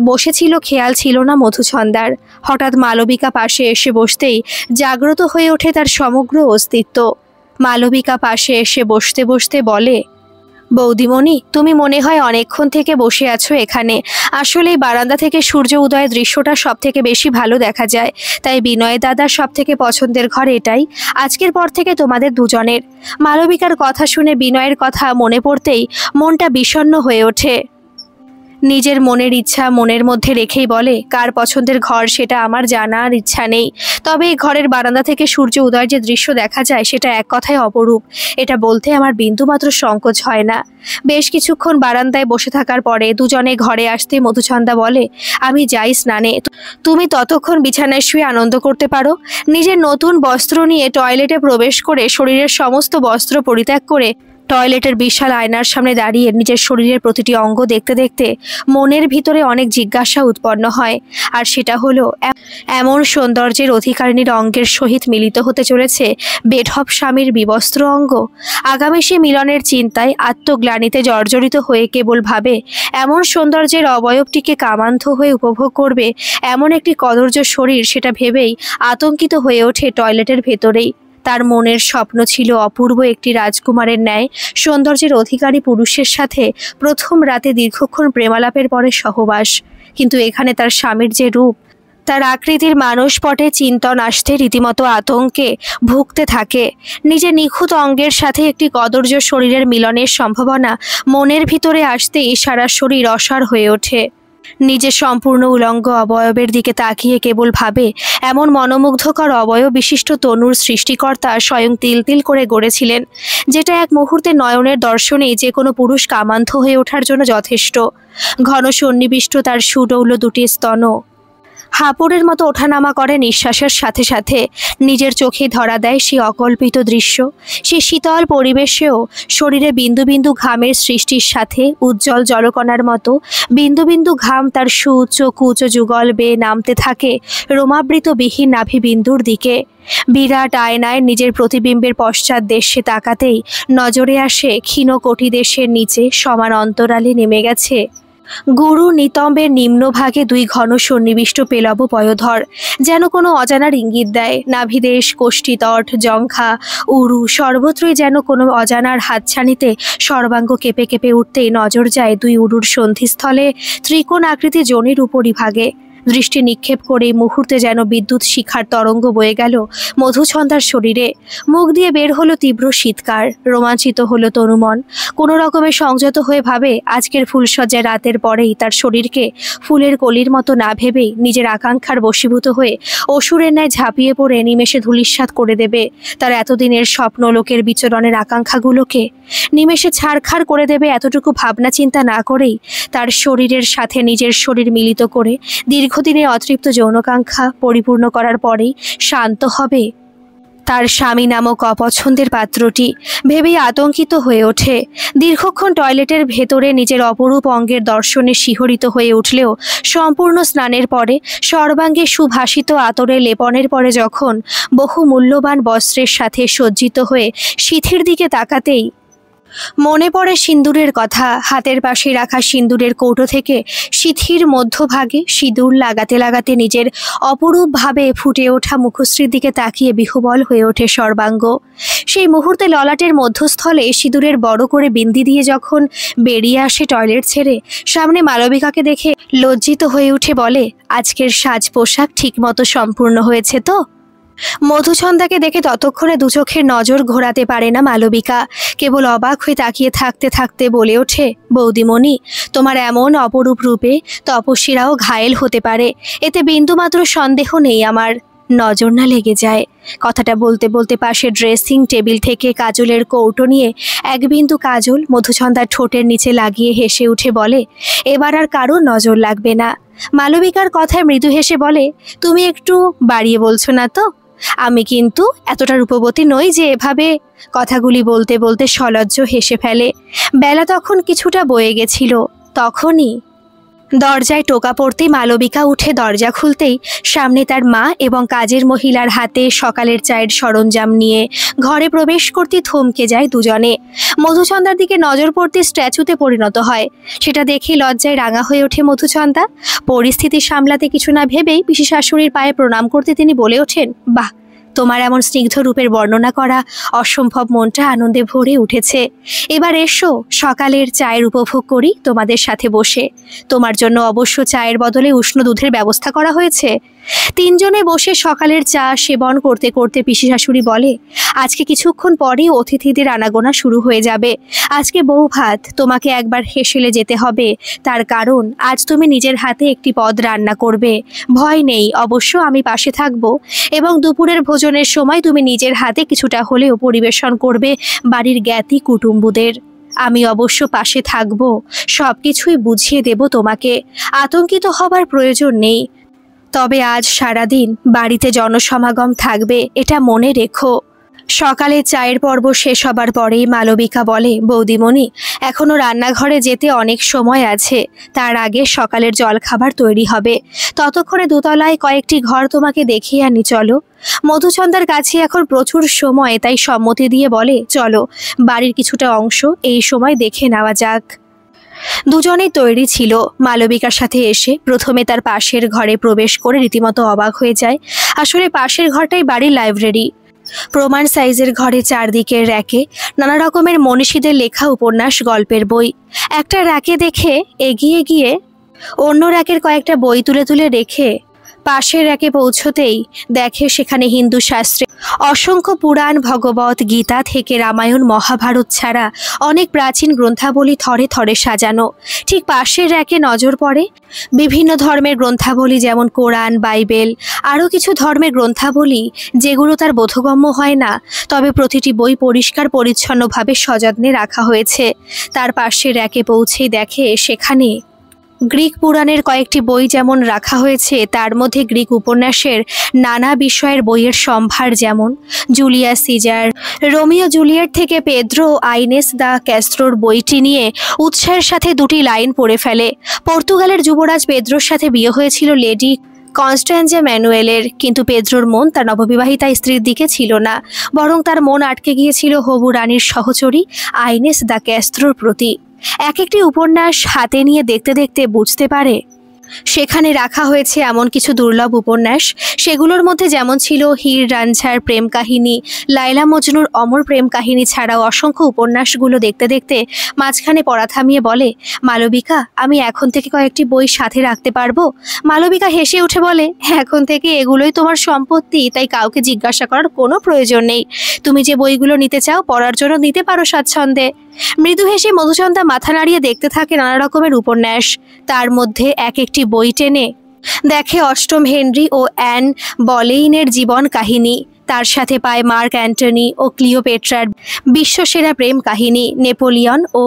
বসেছিল খেয়াল ছিল না মধুছন্দার। হঠাৎ মালবিকা পাশে এসে বসতেই জাগ্রত হয়ে ওঠে তার সমগ্র অস্তিত্ব। মালবিকা পাশে এসে বসতে বসতে বলে, বৌদিমণি, তুমি মনে হয় অনেকক্ষণ থেকে বসে আছো এখানে। আসলে এই বারান্দা থেকে সূর্য উদয়ের দৃশ্যটা সব থেকে বেশি ভালো দেখা যায়, তাই বিনয় দাদার সব থেকে পছন্দের ঘর এটাই। আজকের পর থেকে তোমাদের দুজনের। মালবিকার কথা শুনে বিনয়ের কথা মনে পড়তেই মনটা বিষণ্ণ হয়ে ওঠে। নিজের মনের ইচ্ছা মনের মধ্যে রেখেই বলে, কার পছন্দের ঘর সেটা আমার জানার ইচ্ছা নেই, তবে এই ঘরের বারান্দা থেকে সূর্য উদয়ের যে দৃশ্য দেখা যায় সেটা এক কথায় অপরূপ। এটা বলতে আমার বিন্দুমাত্র সংকোচ হয় না। বেশ কিছুক্ষণ বারান্দায় বসে থাকার পরে দুজনে ঘরে আসতে মধুছন্দা বলে, আমি যাই স্নানে, তুমি ততক্ষণ বিছানায় শুয়ে আনন্দ করতে পারো। নিজের নতুন বস্ত্র নিয়ে টয়লেটে প্রবেশ করে শরীরের সমস্ত বস্ত্র পরিত্যাগ করে টয়লেটের বিশাল আয়নার সামনে দাঁড়িয়ে নিজের শরীরের প্রতিটি অঙ্গ দেখতে দেখতে মনের ভিতরে অনেক জিজ্ঞাসা উৎপন্ন হয়। আর সেটা হলো, এমন সৌন্দর্যের অধিকারিণীর অঙ্গের সহিত মিলিত হতে চলেছে বেঢপ স্বামীর বিবস্ত্র অঙ্গ। আগামী সে মিলনের চিন্তায় আত্মগ্লানিতে জর্জরিত হয়ে কেবল ভাবে, এমন সৌন্দর্যের অবয়বটিকে কামান্ধ হয়ে উপভোগ করবে এমন একটি কদর্য শরীর, সেটা ভেবেই আতঙ্কিত হয়ে ওঠে টয়লেটের ভেতরেই। তার মনের স্বপ্ন ছিল অপূর্ব একটি রাজকুমারের ন্যায় সৌন্দর্যের অধিকারী পুরুষের সাথে প্রথম রাতে দীর্ঘক্ষণ প্রেমালাপের পরে সহবাস। কিন্তু এখানে তার স্বামীর যে রূপ, তার আকৃতির মানসপটে চিন্তন আসতে রীতিমতো আতঙ্কে ভুগতে থাকে। নিজের নিখুঁত অঙ্গের সাথে একটি কদর্য শরীরের মিলনের সম্ভাবনা মনের ভিতরে আসতেই সারা শরীর অসাড় হয়ে ওঠে। নিজের সম্পূর্ণ উলঙ্গ অবয়বের দিকে তাকিয়ে কেবল ভাবে, এমন মনোমুগ্ধকর অবয়ব বিশিষ্ট তনুর সৃষ্টিকর্তা স্বয়ং তিল তিল করে গড়েছিলেন, যেটা এক মুহূর্তে নয়নের দর্শনেই যে কোনো পুরুষ কামান্ধ হয়ে ওঠার জন্য যথেষ্ট। ঘন সন্নিবিষ্ট তার সুডৌল দুটি স্তন হাঁপুড়ের মতো ওঠানামা করে নিঃশ্বাসের সাথে সাথে। নিজের চোখে ধরা দেয় সেই অকল্পিত দৃশ্য। সে শীতল পরিবেশেও শরীরে বিন্দু বিন্দু ঘামের সৃষ্টির সাথে উজ্জ্বল জলকণার মতো বিন্দু বিন্দু ঘাম তার সুউচ্চ কুচ যুগল বেয়ে নামতে থাকে রোমাবৃত বিহীন নাভিবিন্দুর দিকে। বিরাট আয়নায় নিজের প্রতিবিম্বের পশ্চাৎ দেশে তাকাতেই নজরে আসে ক্ষীণ কোটি দেশের নিচে সমান অন্তরালে নেমে গেছে গুরু নিতম্বের নিম্নভাগে দুই ঘন সন্নিবিষ্ট পেলব পয়োধর, যেন কোনো অজানার ইঙ্গিত দেয়। নাভিদেশ, কোষ্ঠীতট, জঙ্ঘা, উরু সর্বত্রই যেন কোনো অজানার হাতছানিতে সর্বাঙ্গ কেঁপে কেঁপে উঠতেই নজর যায় দুই উরুর সন্ধিস্থলে ত্রিকোণ আকৃতি যোনির উপরিভাগে। দৃষ্টি নিক্ষেপ করে মুহূর্তে যেন বিদ্যুৎ শিখার তরঙ্গ বয়ে গেল মধুছন্দার শরীরে। মুখ দিয়ে বের হলো তীব্র শীতকার। রোমাঞ্চিত হলো তনুমন। কোনো রকমে সংযত হয়ে ভাবে, আজকের ফুলসজ্জায় রাতের পরেই তার শরীরকে ফুলের কলির মতো না ভেবেই নিজের আকাঙ্ক্ষার বশীভূত হয়ে অসুরের ন্যায় ঝাঁপিয়ে পড়ে নিমেষে ধূলিসাৎ করে দেবে তার এতদিনের স্বপ্ন লোকের বিচরণের আকাঙ্ক্ষাগুলোকে। নিমেষে ছাড়খাড় করে দেবে এতটুকু ভাবনা চিন্তা না করেই তার শরীরের সাথে নিজের শরীর মিলিত করে দীর্ঘদিনের অতৃপ্ত যৌনকাঙ্ক্ষা পরিপূর্ণ করার পরেই শান্ত হবে তার স্বামী নামক অপছন্দের পাত্রটি। ভেবেই আতঙ্কিত হয়ে ওঠে। দীর্ঘক্ষণ টয়লেটের ভেতরে নিজের অপরূপ অঙ্গের দর্শনে শিহরিত হয়ে উঠলেও সম্পূর্ণ স্নানের পরে সর্বাঙ্গে সুভাষিত আতরে লেপনের পরে যখন বহু মূল্যবান বস্ত্রের সাথে সজ্জিত হয়ে সিঁথির দিকে তাকাতেই মনে পড়ে সিঁদুরের কথা। হাতের পাশে রাখা সিঁদুরের কৌটো থেকে সিঁথির মধ্যভাগে সিঁদুর লাগাতে লাগাতে নিজের অপরূপভাবে ফুটে ওঠা মুখশ্রীর দিকে তাকিয়ে বিহ্বল হয়ে ওঠে সর্বাঙ্গ। সেই মুহূর্তে ললাটের মধ্যস্থলে সিঁদুরের বড় করে বিন্দি দিয়ে যখন বেরিয়ে আসে টয়লেট ছেড়ে, সামনে মালবিকাকে দেখে লজ্জিত হয়ে উঠে বলে, আজকের সাজ পোশাক ঠিকমতো সম্পূর্ণ হয়েছে তো? মধুছন্দাকে দেখে ততক্ষণে দু চোখের নজর ঘোরাতে পারে না মালবিকা। কেবল অবাক হয়ে তাকিয়ে থাকতে থাকতে বলে ওঠে, বৌদিমণি, তোমার এমন অপরূপ রূপে তপস্বীরাও ঘায়েল হতে পারে, এতে বিন্দুমাত্র সন্দেহ নেই আমার। নজর না লেগে যায়। কথাটা বলতে বলতে পাশে ড্রেসিং টেবিল থেকে কাজলের কৌটো নিয়ে এক বিন্দু কাজল মধুচন্দ্রার ঠোঁটের নিচে লাগিয়ে হেসে উঠে বলে, এবার আর কারো নজর লাগবে না। মালবিকার কথায় মৃদু হেসে বলে, তুমি একটু বাড়িয়ে বলছো না তো? আমি কিন্তু এতটা রূপবতী নই যে এভাবে। কথাগুলি বলতে বলতে সলজ্জ হেসে ফেলে। বেলা তখন কিছুটা বয়ে গেছিল। তখনই দরজায় টোকা পড়তেই মালবিকা উঠে দরজা খুলতেই সামনে তার মা এবং কাজের মহিলার হাতে সকালের চায়ের সরঞ্জাম নিয়ে ঘরে প্রবেশ করতে থমকে যায় দুজনে। মধুচন্দ্রার দিকে নজর পড়তে স্ট্যাচুতে পরিণত হয়। সেটা দেখে লজ্জায় রাঙা হয়ে ওঠে মধুচন্দ্রা। পরিস্থিতি সামলাতে কিছু না ভেবেই পিসি শাশুড়ির পায়ে প্রণাম করতে তিনি বলে ওঠেন, বাহ, তোমার এমন স্নিগ্ধ রূপের বর্ণনা করা অসম্ভব, মনটা আনন্দে ভরে উঠেছে। এবার এসো, সকালের চায়ের উপভোগ করি তোমাদের সাথে বসে। তোমার জন্য অবশ্য চায়ের বদলে উষ্ণ দুধের ব্যবস্থা করা হয়েছে। তিনজনে বসে সকালের চা সেবন করতে করতে পিসি শাশুড়ি বলে, আজকে কিছুক্ষণ পরেই অতিথিদের আনাগোনা শুরু হয়ে যাবে। আজকে বউ ভাত, তোমাকে একবার হেসেলে যেতে হবে। তার কারণ আজ তুমি নিজের হাতে একটি পদ রান্না করবে। ভয় নেই, অবশ্য আমি পাশে থাকবো। এবং দুপুরের ভোজনের সময় তুমি নিজের হাতে কিছুটা হলেও পরিবেশন করবে বাড়ির জ্ঞাতি কুটুম্বদের। আমি অবশ্য পাশে থাকব, সব কিছুই বুঝিয়ে দেব তোমাকে। আতঙ্কিত হবার প্রয়োজন নেই। তবে আজ সারাদিন বাড়িতে জনসমাগম থাকবে, এটা মনে রেখো। সকালে চায়ের পর্ব শেষ হবার পরেই মালবিকা বলে, বৌদিমণি, এখনও রান্নাঘরে যেতে অনেক সময় আছে। তার আগে সকালের জলখাবার তৈরি হবে। ততক্ষণে দোতলায় কয়েকটি ঘর তোমাকে দেখিয়ে আনি, চলো। মধুচন্দ্রার কাছে এখন প্রচুর সময়, তাই সম্মতি দিয়ে বলে, চলো, বাড়ির কিছুটা অংশ এই সময় দেখে নেওয়া যাক। দুজনেই তৈরি ছিল। মালবিকার সাথে এসে প্রথমে তার পাশের ঘরে প্রবেশ করে রীতিমতো অবাক হয়ে যায়। আসলে পাশের ঘরটাই বাড়ির লাইব্রেরি। প্রমাণ সাইজের ঘরে চারদিকের র্যাকে নানা রকমের মনীষীদের লেখা উপন্যাস, গল্পের বই। একটা র্যাকে দেখে এগিয়ে গিয়ে অন্য র্যাকের কয়েকটা বই তুলে তুলে রেখে পাশের র্যাকে পৌঁছতেই দেখে সেখানে হিন্দু শাস্ত্রে অসংখ্য পুরাণ, ভগবত গীতা থেকে রামায়ণ, মহাভারত ছাড়া অনেক প্রাচীন গ্রন্থাবলী থরে থরে সাজানো। ঠিক পাশের র্যাকে নজর পড়ে বিভিন্ন ধর্মের গ্রন্থাবলী, যেমন কোরআন, বাইবেল, আরও কিছু ধর্মের গ্রন্থাবলী যেগুলো তার বোধগম্য হয় না। তবে প্রতিটি বই পরিষ্কার পরিচ্ছন্নভাবে সযত্নে রাখা হয়েছে। তার পাশের র্যাকে পৌঁছেই দেখে সেখানে গ্রিক পুরাণের কয়েকটি বই যেমন রাখা হয়েছে, তার মধ্যে গ্রিক উপন্যাসের নানা বিষয়ের বইয়ের সম্ভার, যেমন জুলিয়াস সিজার, রোমিও জুলিয়েট থেকে পেদ্রো আইনেস দা ক্যাস্ট্রোর বইটি নিয়ে উৎসাহের সাথে দুটি লাইন পড়ে ফেলে। পর্তুগালের যুবরাজ পেদ্রোর সাথে বিয়ে হয়েছিল লেডি কনস্ট্যাঞ্জা ম্যানুয়েলের, কিন্তু পেদ্রোর মন তার নববিবাহিতা স্ত্রীর দিকে ছিল না, বরং তার মন আটকে গিয়েছিল হবু রানীর সহচরী আইনেস দা ক্যাস্ট্রোর প্রতি। এক একটি উপন্যাস হাতে নিয়ে দেখতে দেখতে বুঝতে পারে সেখানে রাখা হয়েছে এমন কিছু দুর্লভ উপন্যাস। সেগুলোর মধ্যে যেমন ছিল হীর রাঞ্ঝার প্রেম কাহিনী, লায়লা মজনুর অমর প্রেম কাহিনী ছাড়াও অসংখ্য উপন্যাসগুলো দেখতে দেখতে মাঝখানে পড়া থামিয়ে বলে, মালবিকা, আমি এখন থেকে কয়েকটি বই সাথে রাখতে পারবো? মালবিকা হেসে উঠে বলে, এখন থেকে এগুলোই তোমার সম্পত্তি, তাই কাউকে জিজ্ঞাসা করার কোনো প্রয়োজন নেই। তুমি যে বইগুলো নিতে চাও পড়ার জন্য নিতে পারো স্বাচ্ছন্দ্যে। মৃদু হেসে মধুচন্দ্রা মাথা নাড়িয়ে দেখতে থাকে নানা রকমের উপন্যাস। তার মধ্যে এক একটি বই টেনে দেখে অষ্টম হেনরি ও অ্যান বলেইনের জীবন কাহিনী। তার সাথে পায় মার্ক অ্যান্টনি ও ক্লিওপেট্রার বিশ্বসেরা প্রেম কাহিনী। নেপোলিয়ন ও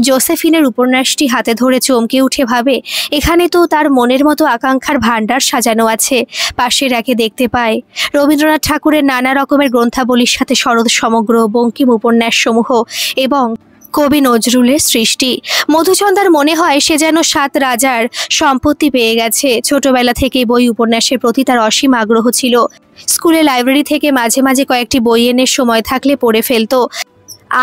জোসেফিনের উপন্যাসটি হাতে ধরে চমকে উঠে ভাবে, এখানে তো তার মনের মতো আকাঙ্ক্ষার ভাণ্ডার সাজানো আছে। পাশে রেখে দেখতে পায় রবীন্দ্রনাথ ঠাকুরের নানা রকমের গ্রন্থাবলীর সাথে শরৎ সমগ্র, বঙ্কিম উপন্যাসসমূহ এবং কবি নজরুলের সৃষ্টি। মধুচন্দ্রার মনে হয় সে যেন 7 রাজার সম্পত্তি পেয়ে গেছে। ছোটবেলা থেকে বই উপন্যাসের প্রতি তার অসীম আগ্রহ ছিল। স্কুলে লাইব্রেরি থেকে মাঝে মাঝে কয়েকটি বই এনে সময় থাকলে পড়ে ফেলতো।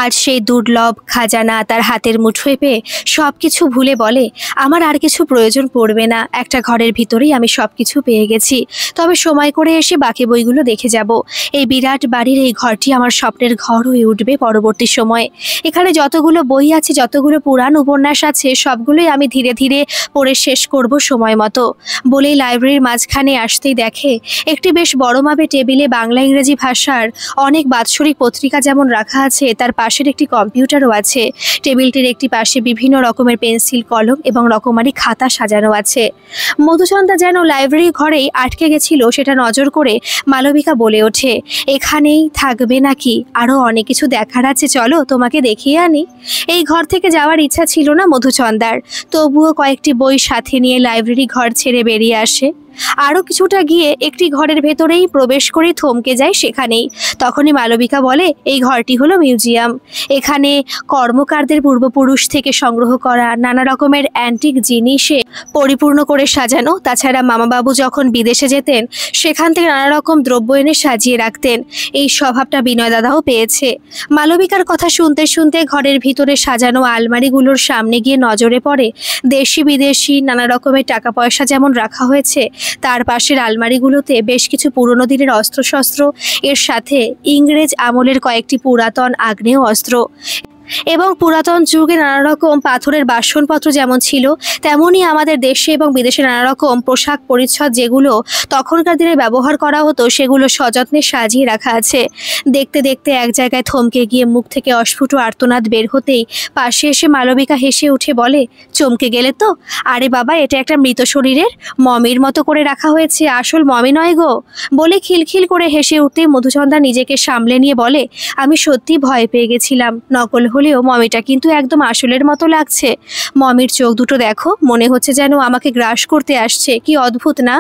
আজ সেই দুর্লভ খাজানা তার হাতের মুঠোয় পেয়ে সব কিছু ভুলে বলে, আমার আর কিছু প্রয়োজন পড়বে না, একটা ঘরের ভিতরেই আমি সব কিছু পেয়ে গেছি। তবে সময় করে এসে বাকি বইগুলো দেখে যাব। এই বিরাট বাড়ির এই ঘরটি আমার স্বপ্নের ঘর হয়ে উঠবে পরবর্তী সময়ে। এখানে যতগুলো বই আছে, যতগুলো পুরাণ উপন্যাস আছে, সবগুলোই আমি ধীরে ধীরে পড়ে শেষ করব সময় মতো। বলেই লাইব্রেরির মাঝখানে আসতেই দেখে একটি বেশ বড় মাপের টেবিলে বাংলা ইংরেজি ভাষার অনেক বাৎসরিক পত্রিকা যেমন রাখা আছে, তার পাশের একটি কম্পিউটারও আছে। টেবিলটির একটি পাশে বিভিন্ন রকমের পেন্সিল, কলম এবং রকমারি খাতা সাজানো আছে। মধুচন্দ্রা যেন লাইব্রেরি ঘরেই আটকে গেছিল সেটা নজর করে মালবিকা বলে ওঠে, এখানেই থাকবে নাকি? আরও অনেক কিছু দেখার আছে, চলো তোমাকে দেখিয়ে আনি। এই ঘর থেকে যাওয়ার ইচ্ছা ছিল না মধুচন্দ্রার, তবুও কয়েকটি বই সাথে নিয়ে লাইব্রেরি ঘর ছেড়ে বেরিয়ে আসে। আরও কিছুটা গিয়ে একটি ঘরের ভেতরেই প্রবেশ করে থমকে যায় সেখানেই। তখনই মালবিকা বলে, এই ঘরটি হলো মিউজিয়াম। এখানে কর্মকারদের পূর্বপুরুষ থেকে সংগ্রহ করা নানা রকমের অ্যান্টিক জিনিসে পরিপূর্ণ করে সাজানো। তাছাড়া মামাবাবু যখন বিদেশে যেতেন সেখান থেকে নানা রকম দ্রব্য এনে সাজিয়ে রাখতেন। এই স্বভাবটা বিনয় দাদাও পেয়েছে। মালবিকার কথা শুনতে শুনতে ঘরের ভিতরে সাজানো আলমারিগুলোর সামনে গিয়ে নজরে পড়ে দেশি বিদেশি নানা রকমের টাকা পয়সা যেমন রাখা হয়েছে, তার পাশের আলমারিগুলোতে বেশ কিছু পুরনো দিনের অস্ত্রশস্ত্র, এর সাথে ইংরেজ আমলের কয়েকটি পুরাতন আগ্নেয় অস্ত্র এবং পুরাতন যুগে নানা রকম পাথরের বাসনপত্র যেমন ছিল, তেমনই আমাদের দেশে এবং বিদেশে নানা রকম পোশাক পরিচ্ছদ যেগুলো তখনকার দিনে ব্যবহার করা হতো সেগুলো সযত্নে সাজিয়ে রাখা আছে। দেখতে দেখতে এক জায়গায় থমকে গিয়ে মুখ থেকে অস্ফুট আর্তনাদ বের হতেই পাশে এসে মালবিকা হেসে উঠে বলে, চমকে গেলে তো? আরে বাবা, এটা একটা মৃত শরীরের মমির মতো করে রাখা হয়েছে, আসল মমি নয় গো। বলে খিলখিল করে হেসে উঠতেই মধুচন্দ্রা নিজেকে সামলে নিয়ে বলে, আমি সত্যি ভয় পেয়ে গেছিলাম। নকল হলেও মমিটা কিন্তু একদম আসলের মতো লাগছে। মমির চোখ দুটো দেখো, মনে হচ্ছে যেন আমাকে গ্রাস করতে আসছে। কি অদ্ভুত না?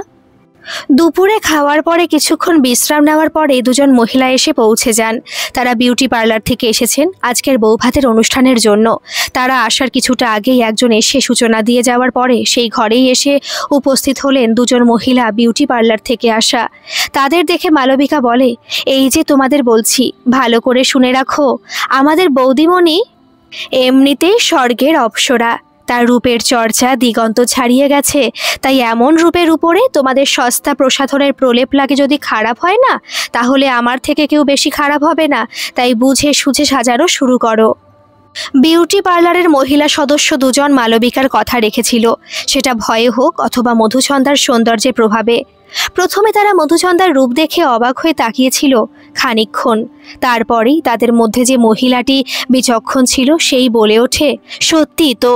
দুপুরে খাওয়ার পরে কিছুক্ষণ বিশ্রাম নেওয়ার পরে দুজন মহিলা এসে পৌঁছে যান। তারা বিউটি পার্লার থেকে এসেছেন আজকের বৌভাতের অনুষ্ঠানের জন্য। তারা আসার কিছুটা আগেই একজন এসে সূচনা দিয়ে যাওয়ার পরে সেই ঘরেই এসে উপস্থিত হলেন দুজন মহিলা বিউটি পার্লার থেকে আসা। তাদের দেখে মালবিকা বলে, এই যে তোমাদের বলছি, ভালো করে শুনে রাখো, আমাদের বৌদিমণি এমনিতেই স্বর্গের অপ্সরা। তার রূপের চর্চা দিগন্ত ছাড়িয়ে গেছে, তাই এমন রূপের উপরে তোমাদের সস্তা প্রসাধনের প্রলেপ লাগে যদি খারাপ হয় না, তাহলে আমার থেকে কেউ বেশি খারাপ হবে না। তাই বুঝে সুঝে সাজানো শুরু করো। বিউটি পার্লারের মহিলা সদস্য দুজন মালবিকার কথা রেখেছিল, সেটা ভয়ে হোক অথবা মধুচন্দ্রার সৌন্দর্যের প্রভাবে। প্রথমে তারা মধুচন্দ্রার রূপ দেখে অবাক হয়ে তাকিয়েছিল খানিকক্ষণ। তারপরেই তাদের মধ্যে যে মহিলাটি বিচক্ষণ ছিল সেই বলে ওঠে, সত্যি তো,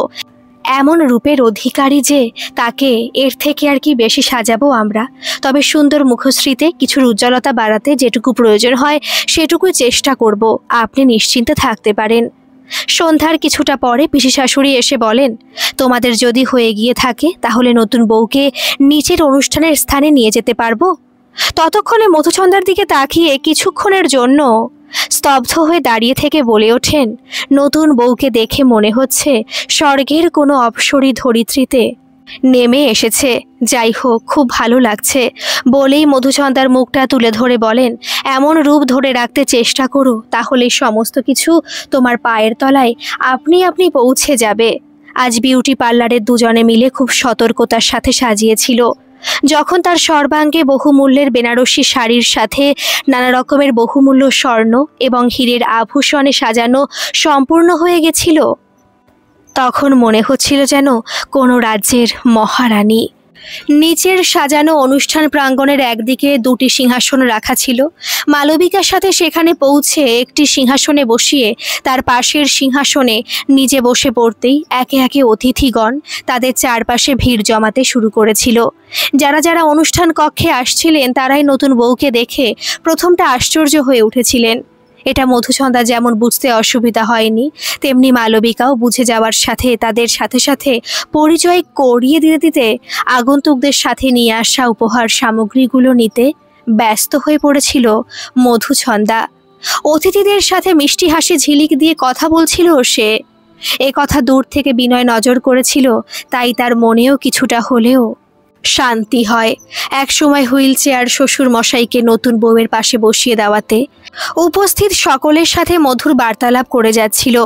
এমন রূপের অধিকারী যে, তাকে এর থেকে আর কি বেশি সাজাবো আমরা। তবে সুন্দর মুখশ্রীতে কিছুর উজ্জ্বলতা বাড়াতে যেটুকু প্রয়োজন হয় সেটুকুই চেষ্টা করব, আপনি নিশ্চিন্তে থাকতে পারেন। সন্ধ্যার কিছুটা পরে পিসি শাশুড়ি এসে বলেন, তোমাদের যদি হয়ে গিয়ে থাকে তাহলে নতুন বউকে নিচের অনুষ্ঠানের স্থানে নিয়ে যেতে পারবো। ততক্ষণে মধুচন্দ্রার দিকে তাকিয়ে কিছুক্ষণের জন্য স্তব্ধ হয়ে দাঁড়িয়ে থেকে বলে ওঠেন, নতুন বউকে দেখে মনে হচ্ছে স্বর্গের কোনো অপ্সরী ধরিত্রীতে নেমে এসেছে। যাই হোক, খুব ভালো লাগছে। বলেই মধুচন্দ্রার মুখটা তুলে ধরে বলেন, এমন রূপ ধরে রাখতে চেষ্টা করো, তাহলে সমস্ত কিছু তোমার পায়ের তলায় আপনি আপনি পৌঁছে যাবে। আজ বিউটি পার্লারের দুজনে মিলে খুব সতর্কতার সাথে সাজিয়েছিল। যখন তার সর্বাঙ্গে বহুমূল্যের বেনারসি শাড়ির সাথে নানা রকমের বহুমূল্য স্বর্ণ এবং হীরের আভূষণে সাজানো সম্পূর্ণ হয়ে গেছিল, তখন মনে হচ্ছিল যেন কোনো রাজ্যের মহারানী। নিচের সাজানো অনুষ্ঠান প্রাঙ্গণের একদিকে দুটি সিংহাসন রাখা ছিল। মালবিকার সাথে সেখানে পৌঁছে একটি সিংহাসনে বসিয়ে তার পাশের সিংহাসনে নিজে বসে পড়তেই একে একে অতিথিগণ তাদের চারপাশে ভিড় জমাতে শুরু করেছিল। যারা যারা অনুষ্ঠান কক্ষে আসছিলেন তারাই নতুন বউকে দেখে প্রথমটা আশ্চর্য হয়ে উঠেছিলেন। এটা মধুচন্দ্রা যেমন বুঝতে অসুবিধা হয়নি, তেমনি মালবিকাও বুঝে যাওয়ার সাথে তাদের সাথে সাথে পরিচয় করিয়ে দিতে দিতে আগন্তুকদের সাথে নিয়ে আসা উপহার সামগ্রীগুলো নিতে ব্যস্ত হয়ে পড়েছিল মধুচন্দ্রা। অতিথিদের সাথে মিষ্টি হাসি ঝিলিক দিয়ে কথা বলছিল সে। এ কথা দূর থেকে বিনয় নজর করেছিল, তাই তার মনেও কিছুটা হলেও শান্তি হয়। এক সময় হুইল চেয়ার শ্বশুর মশাইকে নতুন বউয়ের পাশে বসিয়ে দেওয়াতে উপস্থিত সকলের সাথে মধুর বার্তালাপ করে যাচ্ছিল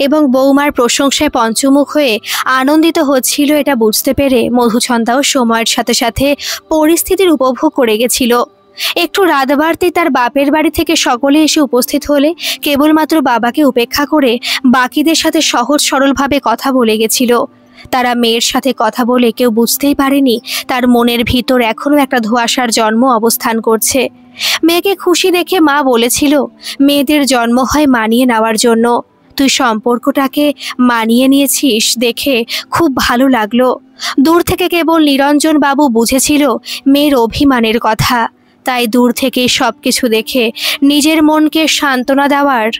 এবং বৌমার প্রশংসায় পঞ্চমুখ হয়ে আনন্দিত হচ্ছিল। এটা বুঝতে পেরে মধুচন্দ্রাও সময়ের সাথে সাথে পরিস্থিতির উপভোগ করে গেছিল। একটু রাত বাড়তে তার বাপের বাড়ি থেকে সকলে এসে উপস্থিত হলে কেবলমাত্র বাবাকে উপেক্ষা করে বাকিদের সাথে সহজ সরলভাবে কথা বলে গেছিল। তারা মেয়ের সাথে কথা বলে কেউ বুঝতেই পারেনি তার মনের ভিতর এখনও একটা ধোঁয়াশার জন্ম অবস্থান করছে। মেয়েকে খুশি দেখে মা বলেছিল, মেয়েদের জন্ম হয় মানিয়ে নেওয়ার জন্য। তুই সম্পর্কটাকে মানিয়ে নিয়েছিস দেখে খুব ভালো লাগলো। দূর থেকে কেবল নিরঞ্জন বাবু বুঝেছিল মেয়ের অভিমানের কথা, তাই দূর থেকে সব কিছু দেখে নিজের মনকে সান্ত্বনা দেওয়ার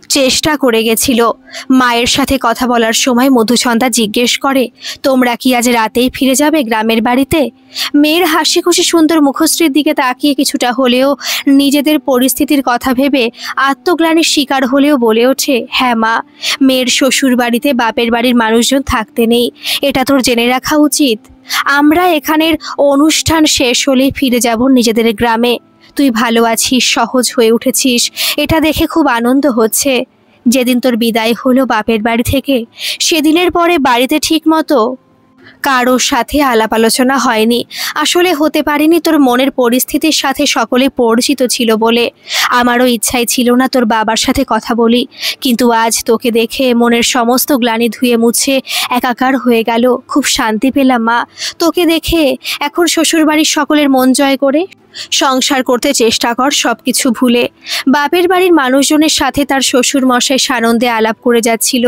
চেষ্টা করে গেছিল। মায়ের সাথে কথা বলার সময় মধুছন্দা জিজ্ঞেস করে, তোমরা কি আজ রাতেই ফিরে যাবে গ্রামের বাড়িতে? মেয়ের হাসি খুশি সুন্দর মুখশ্রীর দিকে তাকিয়ে কিছুটা হলেও নিজেদের পরিস্থিতির কথা ভেবে আত্মগ্লানির শিকার হলেও বলে ওঠে, হ্যাঁ মা, মেয়ের শ্বশুর বাড়িতে বাপের বাড়ির মানুষজন থাকতে নেই, এটা তোর জেনে রাখা উচিত। আমরা এখানের অনুষ্ঠান শেষ হলেই ফিরে যাব নিজেদের গ্রামে। তুই ভালো আছিস, সহজ হয়ে উঠেছিস, এটা দেখে খুব আনন্দ হচ্ছে। যেদিন তোর বিদায় হলো বাপের বাড়ি থেকে, সেদিনের পরে বাড়িতে ঠিক মতো কারোর সাথে আলাপ আলোচনা হয়নি। আসলে হতে পারেনি, তোর মনের পরিস্থিতির সাথে সকলে পরিচিত ছিল বলে। আমারও ইচ্ছাই ছিল না তোর বাবার সাথে কথা বলি, কিন্তু আজ তোকে দেখে মনের সমস্ত গ্লানি ধুয়ে মুছে একাকার হয়ে গেল। খুব শান্তি পেলাম মা তোকে দেখে। এখন শ্বশুরবাড়ির সকলের মন জয় করে সংসার করতে চেষ্টা কর, সব কিছু ভুলে। বাপের বাড়ির মানুষজনের সাথে তার শ্বশুর মশাই সানন্দে আলাপ করে যাচ্ছিল,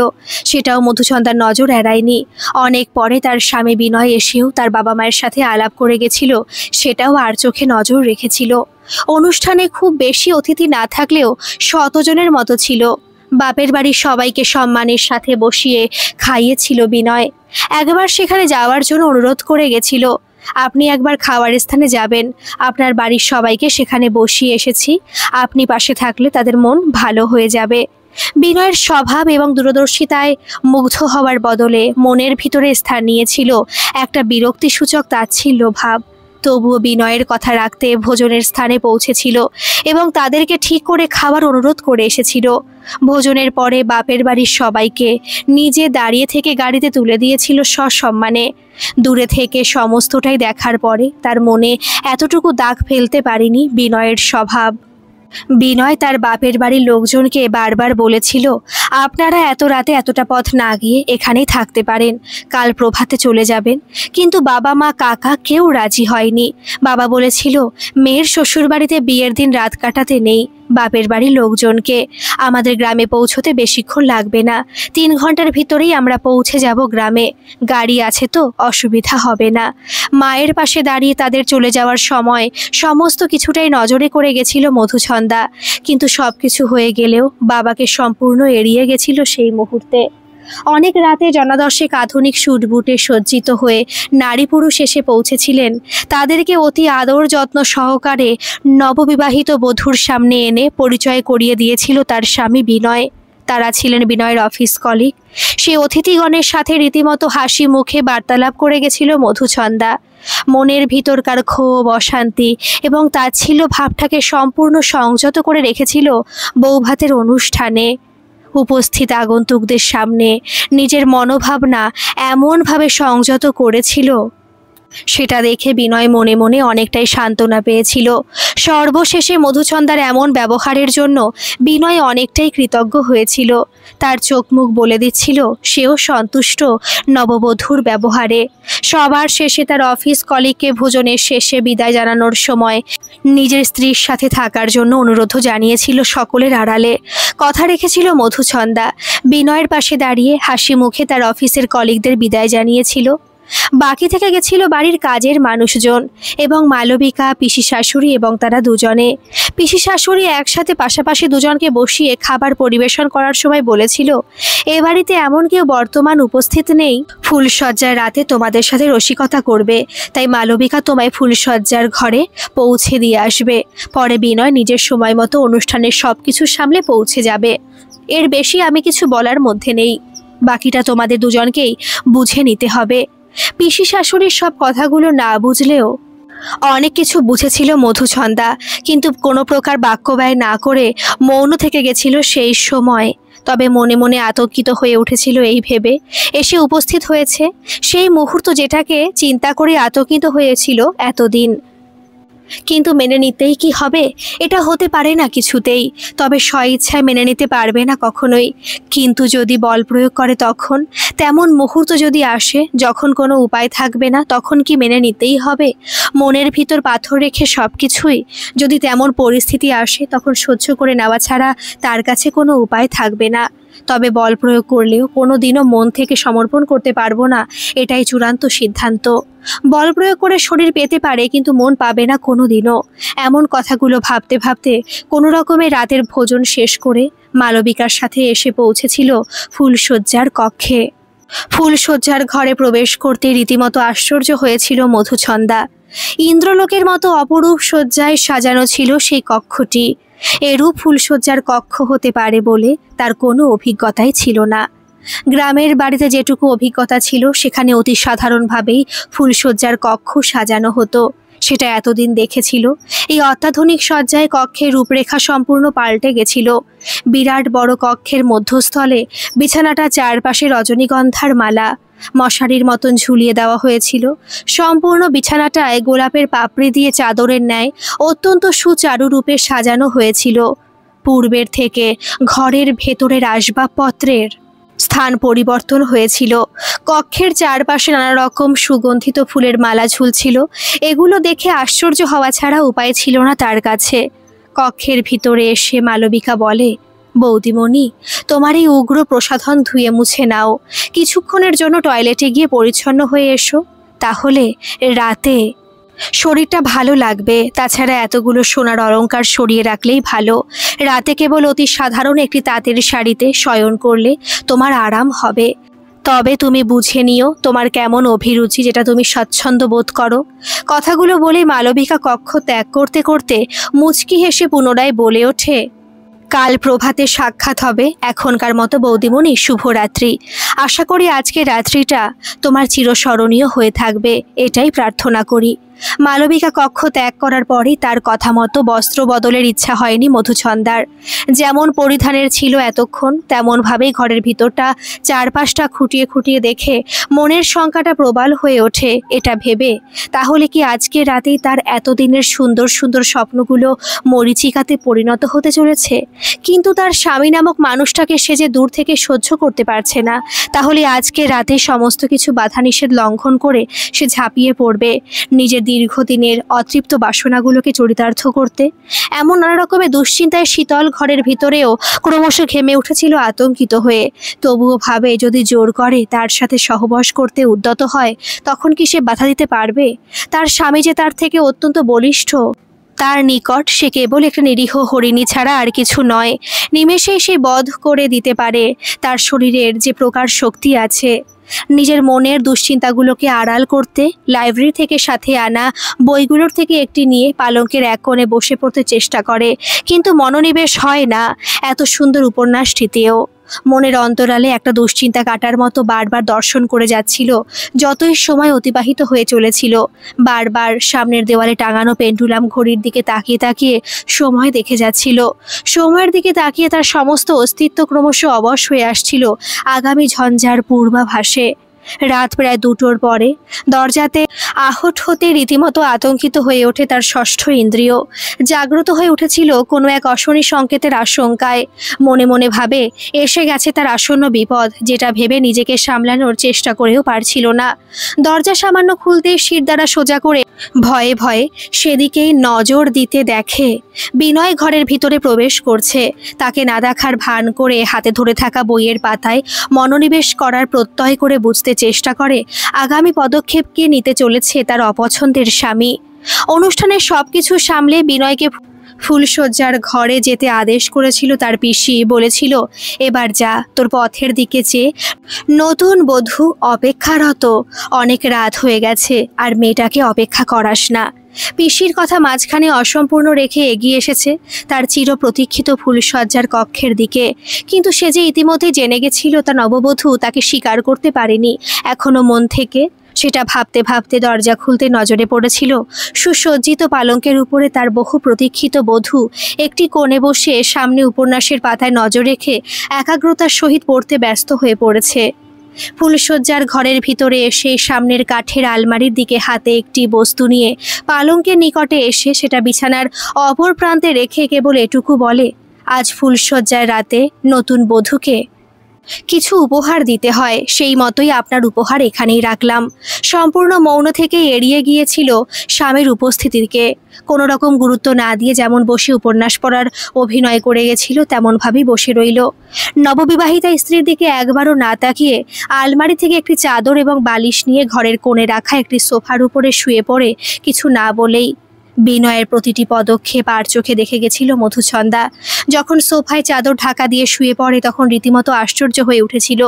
সেটাও মধুছন্দার নজর এড়ায়নি। অনেক পরে তার স্বামী বিনয় এসেও তার বাবা মায়ের সাথে আলাপ করে গেছিল, সেটাও আর চোখে নজর রেখেছিল। অনুষ্ঠানে খুব বেশি অতিথি না থাকলেও শতজনের মতো ছিল। বাপের বাড়ির সবাইকে সম্মানের সাথে বসিয়ে খাইয়েছিল বিনয়। একবার সেখানে যাওয়ার জন্য অনুরোধ করে গেছিল, আপনি একবার খাওয়ার স্থানে যাবেন, আপনার বাড়ির সবাইকে সেখানে বসিয়ে এসেছি, আপনি পাশে থাকলে তাদের মন ভালো হয়ে যাবে। বিনয়ের স্বভাব এবং দূরদর্শিতায় মুগ্ধ হওয়ার বদলে মনের ভিতরে স্থান নিয়েছিল একটা বিরক্তিসূচক তাচ্ছিল্য ভাব। তবুও বিনয়ের কথা রাখতে ভোজনের স্থানে পৌঁছেছিল এবং তাদেরকে ঠিক করে খাওয়ার অনুরোধ করে এসেছিল। ভোজনের পরে বাপের বাড়ির সবাইকে নিজে দাঁড়িয়ে থেকে গাড়িতে তুলে দিয়েছিল সসম্মানে। দূরে থেকে সমস্তটাই দেখার পরে তার মনে এতটুকু দাগ ফেলতে পারেনি বিনয়ের স্বভাব। বিনয় তার বাপের বাড়ির লোকজনকে বারবার বলেছিল, আপনারা এত রাতে এতটা পথ না গিয়ে এখানেই থাকতে পারেন, কাল প্রভাতে চলে যাবেন। কিন্তু বাবা মা কাকা কেউ রাজি হয়নি। বাবা বলেছিল, মেয়ের শ্বশুরবাড়িতে বিয়ের দিন রাত কাটাতে নেই, বাপের বাড়ির লোকজনকে। আমাদের গ্রামে পৌঁছতে বেশিক্ষণ লাগবে না, 3 ঘন্টার ভিতরেই আমরা পৌঁছে যাব গ্রামে। গাড়ি আছে তো, অসুবিধা হবে না। মায়ের পাশে দাঁড়িয়ে তাদের চলে যাওয়ার সময় সমস্ত কিছুটাই নজরে করে গেছিল মধুছন্দা, কিন্তু সব কিছু হয়ে গেলেও বাবাকে সম্পূর্ণ এড়িয়ে গেছিল সেই মুহূর্তে। অনেক রাতে জনাদর্শিক আধুনিক স্যুটবুটে সজ্জিত হয়ে নারী পুরুষ এসে পৌঁছেছিলেন। তাদেরকে অতি আদর যত্ন সহকারে নববিবাহিত বধূর সামনে এনে পরিচয় করিয়ে দিয়েছিল তার স্বামী বিনয়। তারা ছিলেন বিনয়ের অফিস কলিগ। সে অতিথিগণের সাথে রীতিমতো হাসি মুখে বার্তালাপ করে গেছিল মধুছন্দা। মনের ভিতরকার ক্ষোভ, অশান্তি এবং তাচ্ছিল্য ভাবটাকে সম্পূর্ণ সংযত করে রেখেছিল বৌভাতের অনুষ্ঠানে। উপস্থিত আগন্তুকদের সামনে নিজের মনোভাবনা এমনভাবে সংযত করেছিল, সেটা দেখে বিনয় মনে মনে অনেকটাই সান্ত্বনা পেয়েছিল। সর্বশেষে মধুছন্দার এমন ব্যবহারের জন্য বিনয় অনেকটাই কৃতজ্ঞ হয়েছিল। তার চোখ মুখ বলে দিচ্ছিল সেও সন্তুষ্ট নববধূর ব্যবহারে। সবার শেষে তার অফিস কলিগকে ভোজনের শেষে বিদায় জানানোর সময় নিজের স্ত্রীর সাথে থাকার জন্য অনুরোধও জানিয়েছিল সকলের আড়ালে। কথা রেখেছিল মধুছন্দা। বিনয়ের পাশে দাঁড়িয়ে হাসি মুখে তার অফিসের কলিগদের বিদায় জানিয়েছিল। বাকি থেকে গেছিল বাড়ির কাজের মানুষজন এবং মালবিকা, পিসি শাশুড়ি এবং তারা দুজনে। পিসি শাশুড়ি একসাথে পাশাপাশি দুজনকে বসিয়ে খাবার পরিবেশন করার সময় বলেছিল, এ বাড়িতে এমন কেউ বর্তমান উপস্থিত নেই ফুলসজ্জার রাতে তোমাদের সাথে রসিকতা করবে, তাই মালবিকা তোমায় ফুলসজ্জার ঘরে পৌঁছে দিয়ে আসবে। পরে বিনয় নিজের সময় মতো অনুষ্ঠানের সব কিছু সামলে পৌঁছে যাবে। এর বেশি আমি কিছু বলার মধ্যে নেই, বাকিটা তোমাদের দুজনকেই বুঝে নিতে হবে। পিসি শাশুড়ির সব কথাগুলো না বুঝলেও অনেক কিছু বুঝেছিল মধুছন্দা, কিন্তু কোনো প্রকার বাক্য ব্যয় না করে মৌন থেকে গেছিল সেই সময়। তবে মনে মনে আতঙ্কিত হয়ে উঠেছিল এই ভেবে এসে উপস্থিত হয়েছে সেই মুহূর্ত যেটাকে চিন্তা করে আতঙ্কিত হয়েছিল এতদিন। কিন্তু মেনে নিতেই কি হবে? এটা হতে পারে না কিছুতেই। তবে স্বইচ্ছায় মেনে নিতে পারবে না কখনোই। কিন্তু যদি বল প্রয়োগ করে তখন, তেমন মুহূর্ত যদি আসে যখন কোনো উপায় থাকবে না, তখন কি মেনে নিতেই হবে? মনের ভিতর পাথর রেখে সব কিছুই? যদি তেমন পরিস্থিতি আসে তখন সহ্য করে নেওয়া ছাড়া তার কাছে কোনো উপায় থাকবে না। তবে বল প্রয়োগ করলেও কোনো দিনও মন থেকে সমর্পণ করতে পারবো না, এটাই চূড়ান্ত সিদ্ধান্ত। বল প্রয়োগ করে শরীর পেতে পারে কিন্তু মন পাবে না কোনো দিনও। এমন কথাগুলো ভাবতে ভাবতে কোনো রকমে রাতের ভোজন শেষ করে মালবিকার সাথে এসে পৌঁছেছিল ফুলশয্যার কক্ষে। ফুলশয্যার ঘরে প্রবেশ করতে রীতিমতো আশ্চর্য হয়েছিল মধুছন্দা। ইন্দ্রলোকের মতো অপরূপ শয্যায় সাজানো ছিল সেই কক্ষটি। এরূপ ফুলশয্যার কক্ষ হতে পারে বলে তার কোনো অভিজ্ঞতাই ছিল না। গ্রামের বাড়িতে যেটুকু অভিজ্ঞতা ছিল সেখানে অতি সাধারণভাবেই ফুলশয্যার কক্ষ সাজানো হতো, সেটা এতদিন দেখেছিল। এই অত্যাধুনিক সজ্জায় কক্ষের রূপরেখা সম্পূর্ণ পাল্টে গেছিল। বিরাট বড় কক্ষের মধ্যস্থলে বিছানাটা চারপাশে রজনীগন্ধার মালা মশারির মতন ঝুলিয়ে দেওয়া হয়েছিল। সম্পূর্ণ বিছানাটায় গোলাপের পাপড়ি দিয়ে চাদরের ন্যায় অত্যন্ত সুচারুরূপে সাজানো হয়েছিল। পূর্বের থেকে ঘরের ভেতরের আসবাবপত্রের স্থান পরিবর্তন হয়েছিল। কক্ষের চারপাশে নানা রকম সুগন্ধিত ফুলের মালা ঝুলছিল। এগুলো দেখে আশ্চর্য হওয়া ছাড়া উপায় ছিল না তার কাছে। কক্ষের ভিতরে এসে মালবিকা বলে, বৌদিমণি, তোমার এই উগ্র প্রসাধন ধুয়ে মুছে নাও। কিছুক্ষণের জন্য টয়লেটে গিয়ে পরিচ্ছন্ন হয়ে এসো, তাহলে রাতে শরীরটা ভালো লাগবে। তাছাড়া এতগুলো সোনার অলংকার সরিয়ে রাখলেই ভালো। রাতে কেবল অতি সাধারণ একটি তাঁতের শাড়িতে শয়ন করলে তোমার আরাম হবে। তবে তুমি বুঝে নিও তোমার কেমন অভিরুচি, যেটা তুমি স্বচ্ছন্দ বোধ করো। কথাগুলো বলে মালবিকা কক্ষ ত্যাগ করতে করতে মুচকি হেসে পুনরায় বলে ওঠে, কাল প্রভাতে সাক্ষাৎ হবে। এখনকার মতো বৌদিমণি, শুভরাত্রি। আশা করি আজকের রাত্রিটা তোমার চিরস্মরণীয় হয়ে থাকবে, এটাই প্রার্থনা করি। মালবিকা কক্ষ ত্যাগ করার পরই তার কথা মতো বস্ত্র বদলের ইচ্ছা হয়নি মধুছন্দার। যেমন পরিধানের ছিল এতক্ষণ, তেমনভাবেই ঘরের ভিতরটা চারপাশটা খুঁটিয়ে খুঁটিয়ে দেখে মনের শঙ্কাটা প্রবল হয়ে ওঠে। এটা ভেবে তাহলে কি আজকে রাতেই তার এতদিনের সুন্দর সুন্দর স্বপ্নগুলো মরীচিকাতে পরিণত হতে চলেছে? কিন্তু তার স্বামী নামক মানুষটাকে সে যে দূর থেকে সহ্য করতে পারছে না। তাহলে আজকে রাতে সমস্ত কিছু বাধা নিষেধ লঙ্ঘন করে সে ঝাঁপিয়ে পড়বে নিজের দীর্ঘদিনের অতৃপ্ত বাসনাগুলোকে চরিতার্থ করতে। এমন নানা রকমের দুশ্চিন্তায় শীতল ঘরের ভিতরেও ক্রমশ ঘেমে উঠেছিল আতঙ্কিত হয়ে। তবুও ভাবে, যদি জোর করে তার সাথে সহবাস করতে উদ্যত হয় তখন কি সে বাধা দিতে পারবে? তার স্বামী যে তার থেকে অত্যন্ত বলিষ্ঠ, তার নিকট সে কেবল একটা নিরীহ হরিণী ছাড়া আর কিছু নয়। নিমেষেই সে বধ করে দিতে পারে। তার শরীরের যে প্রকার শক্তি আছে। নিজের মনের দুশ্চিন্তাগুলোকে আড়াল করতে লাইব্রেরি থেকে সাথে আনা বইগুলোর থেকে একটি নিয়ে পালঙ্কের এক কোণে বসে পড়তে চেষ্টা করে, কিন্তু মনোনিবেশ হয় না এত সুন্দর উপন্যাসটিতেও। মনের অন্তরালে একটা দুশ্চিন্তা কাটার মতো বারবার দর্শন করে যাচ্ছিল। যতই সময় অতিবাহিত হয়ে চলেছিল, বারবার সামনের দেওয়ালে টাঙানো পেন্ডুলাম ঘড়ির দিকে তাকিয়ে তাকিয়ে সময় দেখে যাচ্ছিল। সময়ের দিকে তাকিয়ে তার সমস্ত অস্তিত্ব ক্রমশ অবশ হয়ে আসছিল আগামী ঝঞ্ঝার পূর্বাভাসে। রাত প্রায় 2টোর পরে দরজাতে আহট হতে রীতিমতো আতঙ্কিত হয়ে ওঠে তার ষষ্ঠ ইন্দ্রিয়। জাগ্রত হয়ে উঠেছিল কোনো এক অশনি সংকেতের আশঙ্কায়। মনে মনে ভাবে এসে গেছে তার আসন্ন বিপদ, যেটা ভেবে নিজেকে সামলানোর চেষ্টা করেও পারছিল না। দরজা সামান্য খুলতেই শির দ্বারা সোজা করে ভয়ে ভয়ে সেদিকেই নজর দিতে দেখে বিনয় ঘরের ভিতরে প্রবেশ করছে। তাকে না দেখার ভান করে হাতে ধরে থাকা বইয়ের পাতায় মনোনিবেশ করার প্রত্যয় করে বুঝতে চেষ্টা করে আগামী পদক্ষেপ কি নিতে চলেছে তার অপছন্দের স্বামী। অনুষ্ঠানের সবকিছু সামলে বিনয়কে ফুলশয্যার ঘরে যেতে আদেশ করেছিল তার পিসি। বলেছিল, এবার যা, তোর পথের দিকে চেয়ে নতুন বধূ অপেক্ষারত। অনেক রাত হয়ে গেছে, আর মেয়েটাকে অপেক্ষা করাস না। পিসির কথা মাঝখানে অসম্পূর্ণ রেখে এগিয়ে এসেছে তার চির প্রতীক্ষিত ফুলশয্যার কক্ষের দিকে। কিন্তু সে যে ইতিমধ্যে জেনে গেছিল তা নববধূ তাকে স্বীকার করতে পারেনি এখনো মন থেকে। সেটা ভাবতে ভাবতে দরজা খুলতে নজরে পড়েছিল সুসজ্জিত পালঙ্কের উপরে তার বহু প্রতীক্ষিত বধূ একটি কোণে বসে সামনে উপন্যাসের পাতায় নজর রেখে একাগ্রতার সহিত পড়তে ব্যস্ত হয়ে পড়েছে। ফুলশয্যার ঘরের ভিতরে এসে সামনের কাঠের আলমারির দিকে হাতে একটি বস্তু নিয়ে পালঙ্কের নিকটে এসে সেটা বিছানার অপর প্রান্তে রেখে কেবল এটুকু বলে, আজ ফুলশয্যার রাতে নতুন বধূকে কিছু উপহার দিতে হয়, সেই মতোই আপনার উপহার এখানেই রাখলাম। সম্পূর্ণ মৌন থেকে এড়িয়ে গিয়েছিল স্বামীর উপস্থিতিকে। কোনো রকম গুরুত্ব না দিয়ে যেমন বসে উপন্যাস পড়ার অভিনয় করে গেছিল তেমনভাবেই বসে রইল। নববিবাহিতা স্ত্রীর দিকে একবারও না তাকিয়ে আলমারি থেকে একটি চাদর এবং বালিশ নিয়ে ঘরের কোণে রাখা একটি সোফার উপরে শুয়ে পড়ে কিছু না বলেই বিনয়ের প্রতিটি পদক্ষেপ আর চোখে দেখে গেছিল মধুছন্দা। যখন সোফায় চাদর ঢাকা দিয়ে শুয়ে পড়ে তখন রীতিমতো আশ্চর্য হয়ে উঠেছিল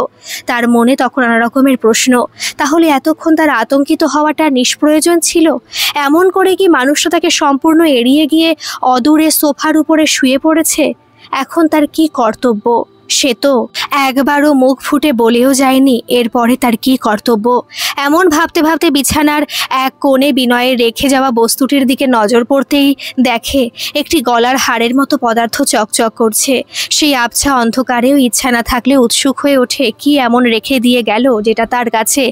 তার মনে। তখন নানা রকমের প্রশ্ন, তাহলে এতক্ষণ তার আতঙ্কিত হওয়াটা নিষ্প্রয়োজন ছিল? এমন করে কি মানুষটা তাকে সম্পূর্ণ এড়িয়ে গিয়ে অদূরে সোফার উপরে শুয়ে পড়েছে? এখন তার কি কর্তব্য? সে তো একবারও মুখ ফুটে বলেও যায়নি এরপরে তার কি কর্তব্য। এমন ভাবতে ভাবতে বিছানার এক কোণে বিনয়ের রেখে যাওয়া বস্তুটির দিকে নজর পড়তেই দেখে একটি গলার হাড়ের মতো পদার্থ চকচক করছে। সেই আবছা অন্ধকারেও ইচ্ছা না থাকলে উৎসুক হয়ে ওঠে, কি এমন রেখে দিয়ে গেল যেটা তার কাছে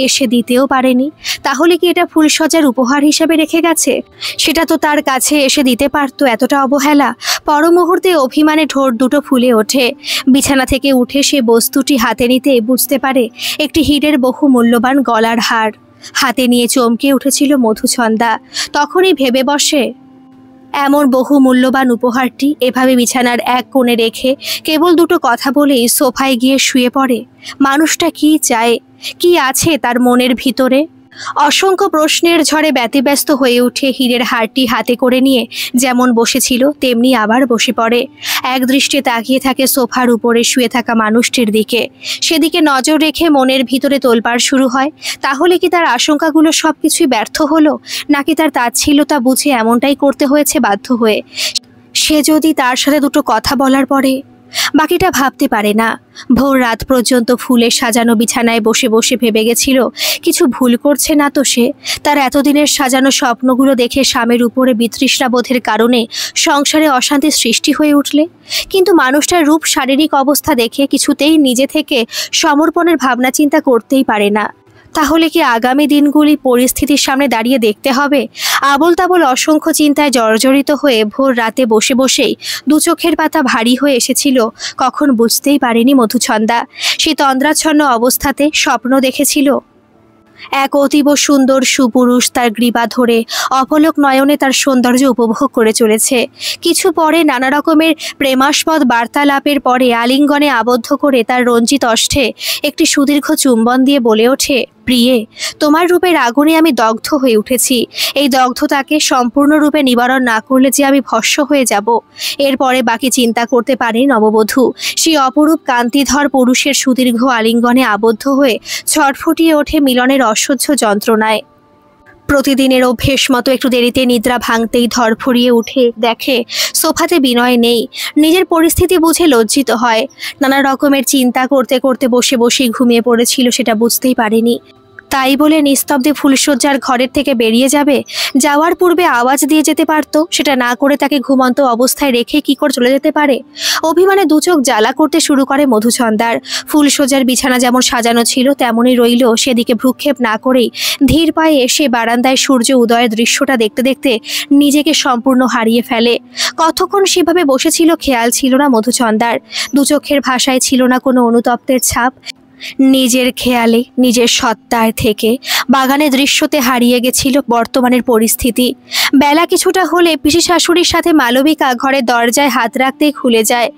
এসে দিতেও পারেনি? তাহলে কি এটা ফুলশয্যার উপহার হিসেবে রেখে গেছে? সেটা তো তার কাছে এসে দিতে পারতো। এতটা অবহেলা! পর মুহূর্তে অভিমানে ঠোঁট দুটো ফুলে ওঠে। বিছানা থেকে উঠে সে বস্তুটি হাতে নিতে বুঝতে পারে একটি হীরের বহু মূল্যবান গলার হার। হাতে নিয়ে চমকে উঠেছিল মধুছন্দা। তখনই ভেবে বসে, এমন বহু মূল্যবান উপহারটি এভাবে বিছানার এক কোণে রেখে কেবল দুটো কথা বলেই সোফায় গিয়ে শুয়ে পড়ে। মানুষটা কি চায়? কি আছে তার মনের ভিতরে? অসংখ্য প্রশ্নের ঝড়ে ব্যতিব্যস্ত হয়ে উঠে হীরের হারটি হাতে করে নিয়ে যেমন বসেছিল তেমনি আবার বসে পড়ে। এক দৃষ্টে তাকিয়ে থাকে সোফার উপরে শুয়ে থাকা মানুষটির দিকে। সেদিকে নজর রেখে মনের ভিতরে তোলপাড় শুরু হয়। তাহলে কি তার আশঙ্কাগুলো সবকিছুই ব্যর্থ হলো, নাকি তার তাচ্ছিল্যতা বুঝে এমনটাই করতে হয়েছে বাধ্য হয়ে? সে যদি তার সাথে দুটো কথা বলার পরে বাকিটা ভাবতে পারে না। ভোর রাত পর্যন্ত ফুলের সাজানো বিছানায় বসে বসে ভেবে গেছিল কিছু ভুল করছে না তো সে। তার এতদিনের সাজানো স্বপ্নগুলো দেখে স্বামীর উপরে বিতৃষ্ণাবোধের কারণে সংসারে অশান্তির সৃষ্টি হয়ে উঠলে, কিন্তু মানুষটার রূপ শারীরিক অবস্থা দেখে কিছুতেই নিজে থেকে সমর্পণের ভাবনা চিন্তা করতেই পারে না। তাহলে কি আগামী দিনগুলি পরিস্থিতির সামনে দাঁড়িয়ে দেখতে হবে? আবোল তাবোল অসংখ্য চিন্তায় জর্জরিত হয়ে ভোর রাতে বসে বসেই দু চোখের পাতা ভারী হয়ে এসেছিল। কখন বুঝতেই পারেনি মধুছন্দা। সে তন্দ্রাচ্ছন্ন অবস্থাতে স্বপ্ন দেখেছিল এক অতীব সুন্দর সুপুরুষ তার গ্রীবা ধরে অপলক নয়নে তার সৌন্দর্য উপভোগ করে চলেছে। কিছু পরে নানা রকমের প্রেমাস্পদ বার্তালাপের পরে আলিঙ্গনে আবদ্ধ করে তার রঞ্জিত অষ্ঠে একটি সুদীর্ঘ চুম্বন দিয়ে বলে ওঠে, প্রিয়ে, তোমার রূপের আগুনে আমি দগ্ধ হয়ে উঠেছি। এই দগ্ধতাকে সম্পূর্ণরূপে নিবারণ না করলে যে আমি ভস্ম হয়ে যাব। এরপরে বাকি চিন্তা করতে পারে নববধূ। সেই অপরূপ কান্তিধর পুরুষের সুদীর্ঘ আলিঙ্গনে আবদ্ধ হয়ে ছটফটিয়ে ওঠে মিলনের অসহ্য যন্ত্রণায়। প্রতিদিনের অভ্যেস মতো একটু দেরিতে নিদ্রা ভাঙতেই ধরফরিয়ে উঠে দেখে সোফাতে বিনয় নেই। নিজের পরিস্থিতি বুঝে লজ্জিত হয়। নানা রকমের চিন্তা করতে করতে বসে বসেই ঘুমিয়ে পড়েছিল, সেটা বুঝতেই পারেনি। তাই বলে নিস্তব্ধে ফুলশয্যার ঘরের থেকে বেরিয়ে যাবে? যাওয়ার পূর্বে আওয়াজ দিয়ে যেতে পারত। সেটা না করে তাকে ঘুমন্ত অবস্থায় রেখে কি করে চলে যেতে পারে? অভিমানে দু চোখ জ্বালা করতে শুরু করে মধুছন্দার। ফুলশয্যার বিছানা যেমন সাজানো ছিল তেমনই রইল। সেদিকে ভ্রুক্ষেপ না করেই ধীর পায়ে এসে বারান্দায় সূর্য উদয়ের দৃশ্যটা দেখতে দেখতে নিজেকে সম্পূর্ণ হারিয়ে ফেলে। কতক্ষণ সেভাবে বসেছিল খেয়াল ছিল না মধুছন্দার। দু চোখের ভাষায় ছিল না কোনো অনুতপ্তের ছাপ। নিজের খেয়ালে নিজের সত্তার থেকে বাগানে দৃশ্যতে হারিয়ে গেছিল বর্তমানের পরিস্থিতি। বেলা কিছুটা হলে পিসি শাশুড়ির সাথে মালবিকা ঘরের দরজায় হাত রাখতেই খুলে যায়।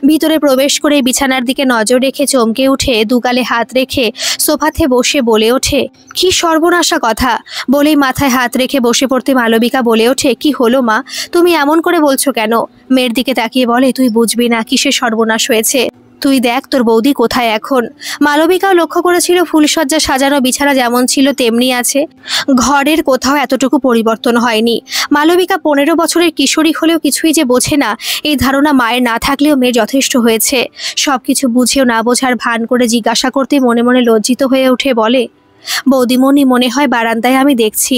ভিতরে প্রবেশ করে বিছানার দিকে নজর রেখে চমকে উঠে দুগালে হাত রেখে সোফাতে বসে বলে ওঠে, কি সর্বনাশা কথা! বলেই মাথায় হাত রেখে বসে পড়তে মালবিকা বলে ওঠে, কি হলো মা, তুমি এমন করে বলছো কেন? মেয়ের দিকে তাকিয়ে বলে, তুই বুঝবি না কিসের সর্বনাশ হয়েছে। তুই দেখ তোর বৌদি কোথায় এখন। মালবিকাও লক্ষ্য করেছিল ফুলশয্যা সাজানো বিছানা যেমন ছিল তেমনি আছে। ঘরের কোথাও এতটুকু পরিবর্তন হয়নি। মালবিকা 15 বছরের কিশোরী হলেও কিছুই যে বোঝে না এই ধারণা মায়ের না থাকলেও মেয়ের যথেষ্ট হয়েছে। সবকিছু বুঝেও না বোঝার ভান করে জিজ্ঞাসা করতে মনে মনে লজ্জিত হয়ে উঠে বলে, বৌদিমণি, মনে হয় বারান্দায় আমি দেখছি।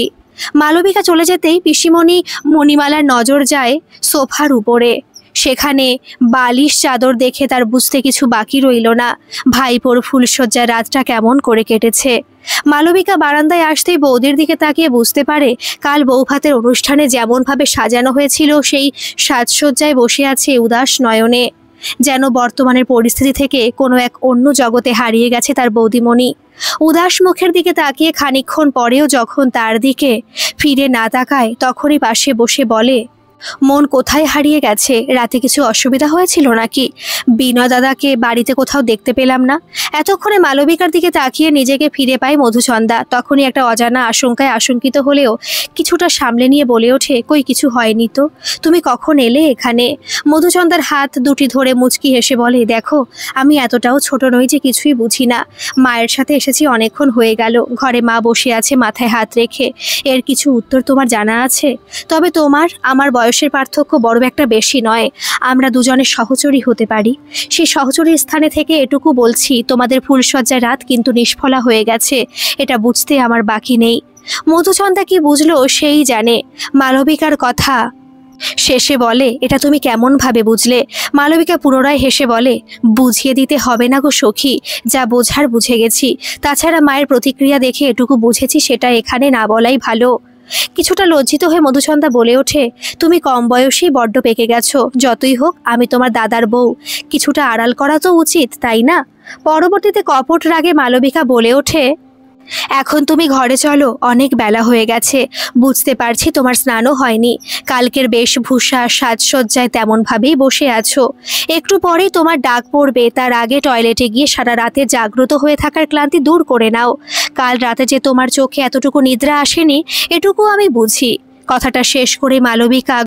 মালবিকা চলে যেতেই পিসিমণি মণিমালার নজর যায় সোফার উপরে। সেখানে বালিশ চাদর দেখে তার বুঝতে কিছু বাকি রইল না ভাইপোর ফুলশয্যার রাতটা কেমন করে কেটেছে। মালবিকা বারান্দায় আসতেই বৌদির দিকে তাকিয়ে বুঝতে পারে কাল বৌভাতের অনুষ্ঠানে যেমনভাবে সাজানো হয়েছিল সেই সাজসজ্জায় বসে আছে উদাস নয়নে, যেন বর্তমানের পরিস্থিতি থেকে কোনো এক অন্য জগতে হারিয়ে গেছে তার বৌদিমণি। উদাস মুখের দিকে তাকিয়ে খানিকক্ষণ পরেও যখন তার দিকে ফিরে না তাকায় তখনই পাশে বসে বলে, মন কোথায় হারিয়ে গেছে? রাতে কিছু অসুবিধা হয়েছিল নাকি? বিনয় দাদাকে বাড়িতে কোথাও দেখতে পেলাম না। এতক্ষণে মালবিকার দিকে তাকিয়ে নিজেকে ফিরে পায় মধুচন্দা। তখনই একটা অজানা আশঙ্কায় আশঙ্কিত হলেও কিছুটা সামলে নিয়ে বলে ওঠে, কই কিছু হয়নি তো, তুমি কখন এলে এখানে? মধুচন্দার হাত দুটি ধরে মুচকি হেসে বলে, দেখো আমি এতটাও ছোট নই যে কিছুই বুঝি না। মায়ের সাথে এসেছি অনেকক্ষণ হয়ে গেল, ঘরে মা বসে আছে মাথায় হাত রেখে। এর কিছু উত্তর তোমার জানা আছে? তবে তোমার আমার বয়সের পার্থক্য বড় একটা বেশি নয়, আমরা দুজনে সহচরী হতে পারি। সেই সহচরীর স্থানে থেকে এটুকু বলছি, তোমাদের ফুলশয্যার রাত কিন্তু নিষ্ফলা হয়ে গেছে, এটা বুঝতে আমার বাকি নেই। মধুচন্দা কি বুঝলো সেই জানে। মালবিকার কথা শেষে বলে, এটা তুমি কেমন ভাবে বুঝলে? মালবিকা পুনরায় হেসে বলে, বুঝিয়ে দিতে হবে না গো সখী, যা বোঝার বুঝে গেছি। তাছাড়া মায়ের প্রতিক্রিয়া দেখে এটুকু বুঝেছি, সেটা এখানে না বলাই ভালো। কিছুটা লজ্জিত হয়ে মধুচন্দা বলে ওঠে, তুমি কম বয়সেই বড্ড পেকে গেছো। যতই হোক আমি তোমার দাদার বউ, কিছুটা আড়াল করা তো উচিত, তাই না? পরবর্তীতে কপট রাগে মালবিকা বলে ওঠে, এখন তুমি ঘরে চলো, অনেক বেলা হয়ে গেছে। বুঝতে পারছি তোমার স্নানও হয়নি। কালকের বেশভূষা সাজসজ্জায় তেমনভাবেই বসে আছো। একটু পরেই তোমার ডাক পড়বে, তার আগে টয়লেটে গিয়ে সারা রাতে জাগ্রত হয়ে থাকার ক্লান্তি দূর করে নাও। কাল রাতে যে তোমার চোখে এতটুকু নিদ্রা আসেনি, এটুকু আমি বুঝি। কথাটা শেষ করে মালবিকা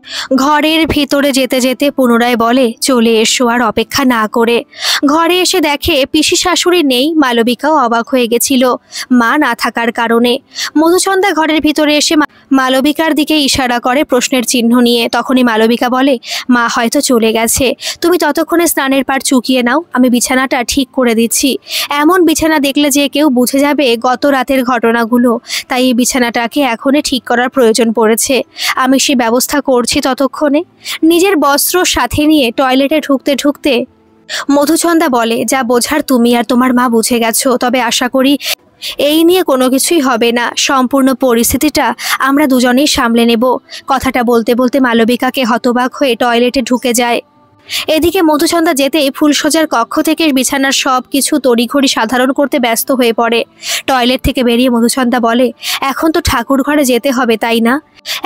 ঘরের ভিতরে যেতে যেতে পুনরায় বলে, চলে এসো আর অপেক্ষা না করে। ঘরে এসে দেখে পিসি শাশুড়ি নেই। মালবিকাও অবাক হয়ে গেছিল মা না থাকার কারণে। মধুচন্দা ঘরের ভিতরে এসে মালবিকার দিকে ইশারা করে প্রশ্নের চিহ্ন নিয়ে। তখনই মালবিকা বলে, মা হয়তো চলে গেছে, তুমি ততক্ষণে স্নানের পার চুকিয়ে নাও, আমি বিছানাটা ঠিক করে দিচ্ছি। এমন বিছানা দেখলে যে কেউ বুঝে যাবে গত রাতের ঘটনাগুলো, তাই এই বিছানাটাকে এখনই ঠিক করার প্রয়োজন পড়েছে। আমি সে ব্যবস্থা করছি। ততক্ষণে নিজের বস্ত্র সাথে নিয়ে টয়লেটে ঢুকতে ঢুকতে মধুচন্দা বলে, যা বোঝার তুমি আর তোমার মা বুঝে গেছো, তবে আশা করি এই নিয়ে কোনো কিছুই হবে না। সম্পূর্ণ পরিস্থিতিটা আমরা দুজনেই সামলে নেব। কথাটা বলতে বলতে মালবিকাকে হতবাক হয়ে টয়লেটে ঢুকে যায়। এদিকে মধুচন্দা যেতেই ফুলশয্যার কক্ষ থেকে বিছানার সব কিছু তড়িঘড়ি সাধারণ করতে ব্যস্ত হয়ে পড়ে। টয়লেট থেকে বেরিয়ে মধুচন্দা বলে, এখন তো ঠাকুর ঘরে যেতে হবে, তাই না?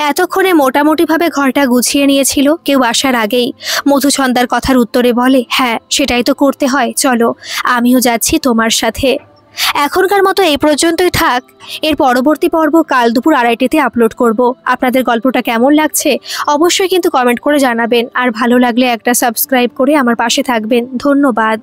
এতক্ষণে মোটামুটিভাবে ঘরটা গুছিয়ে নিয়েছিল কেউ আসার আগেই। মধুচন্দার কথার উত্তরে বলে, হ্যাঁ সেটাই তো করতে হয়, চলো আমিও যাচ্ছি তোমার সাথে। এখনকার মতো এই পর্যন্তই থাক। এর পরবর্তী পর্ব কাল দুপুর 2:30-তে আপলোড করব। আপনাদের গল্পটা কেমন লাগছে অবশ্যই কিন্তু কমেন্ট করে জানাবেন, আর ভালো লাগলে একটা সাবস্ক্রাইব করে আমার পাশে থাকবেন। ধন্যবাদ।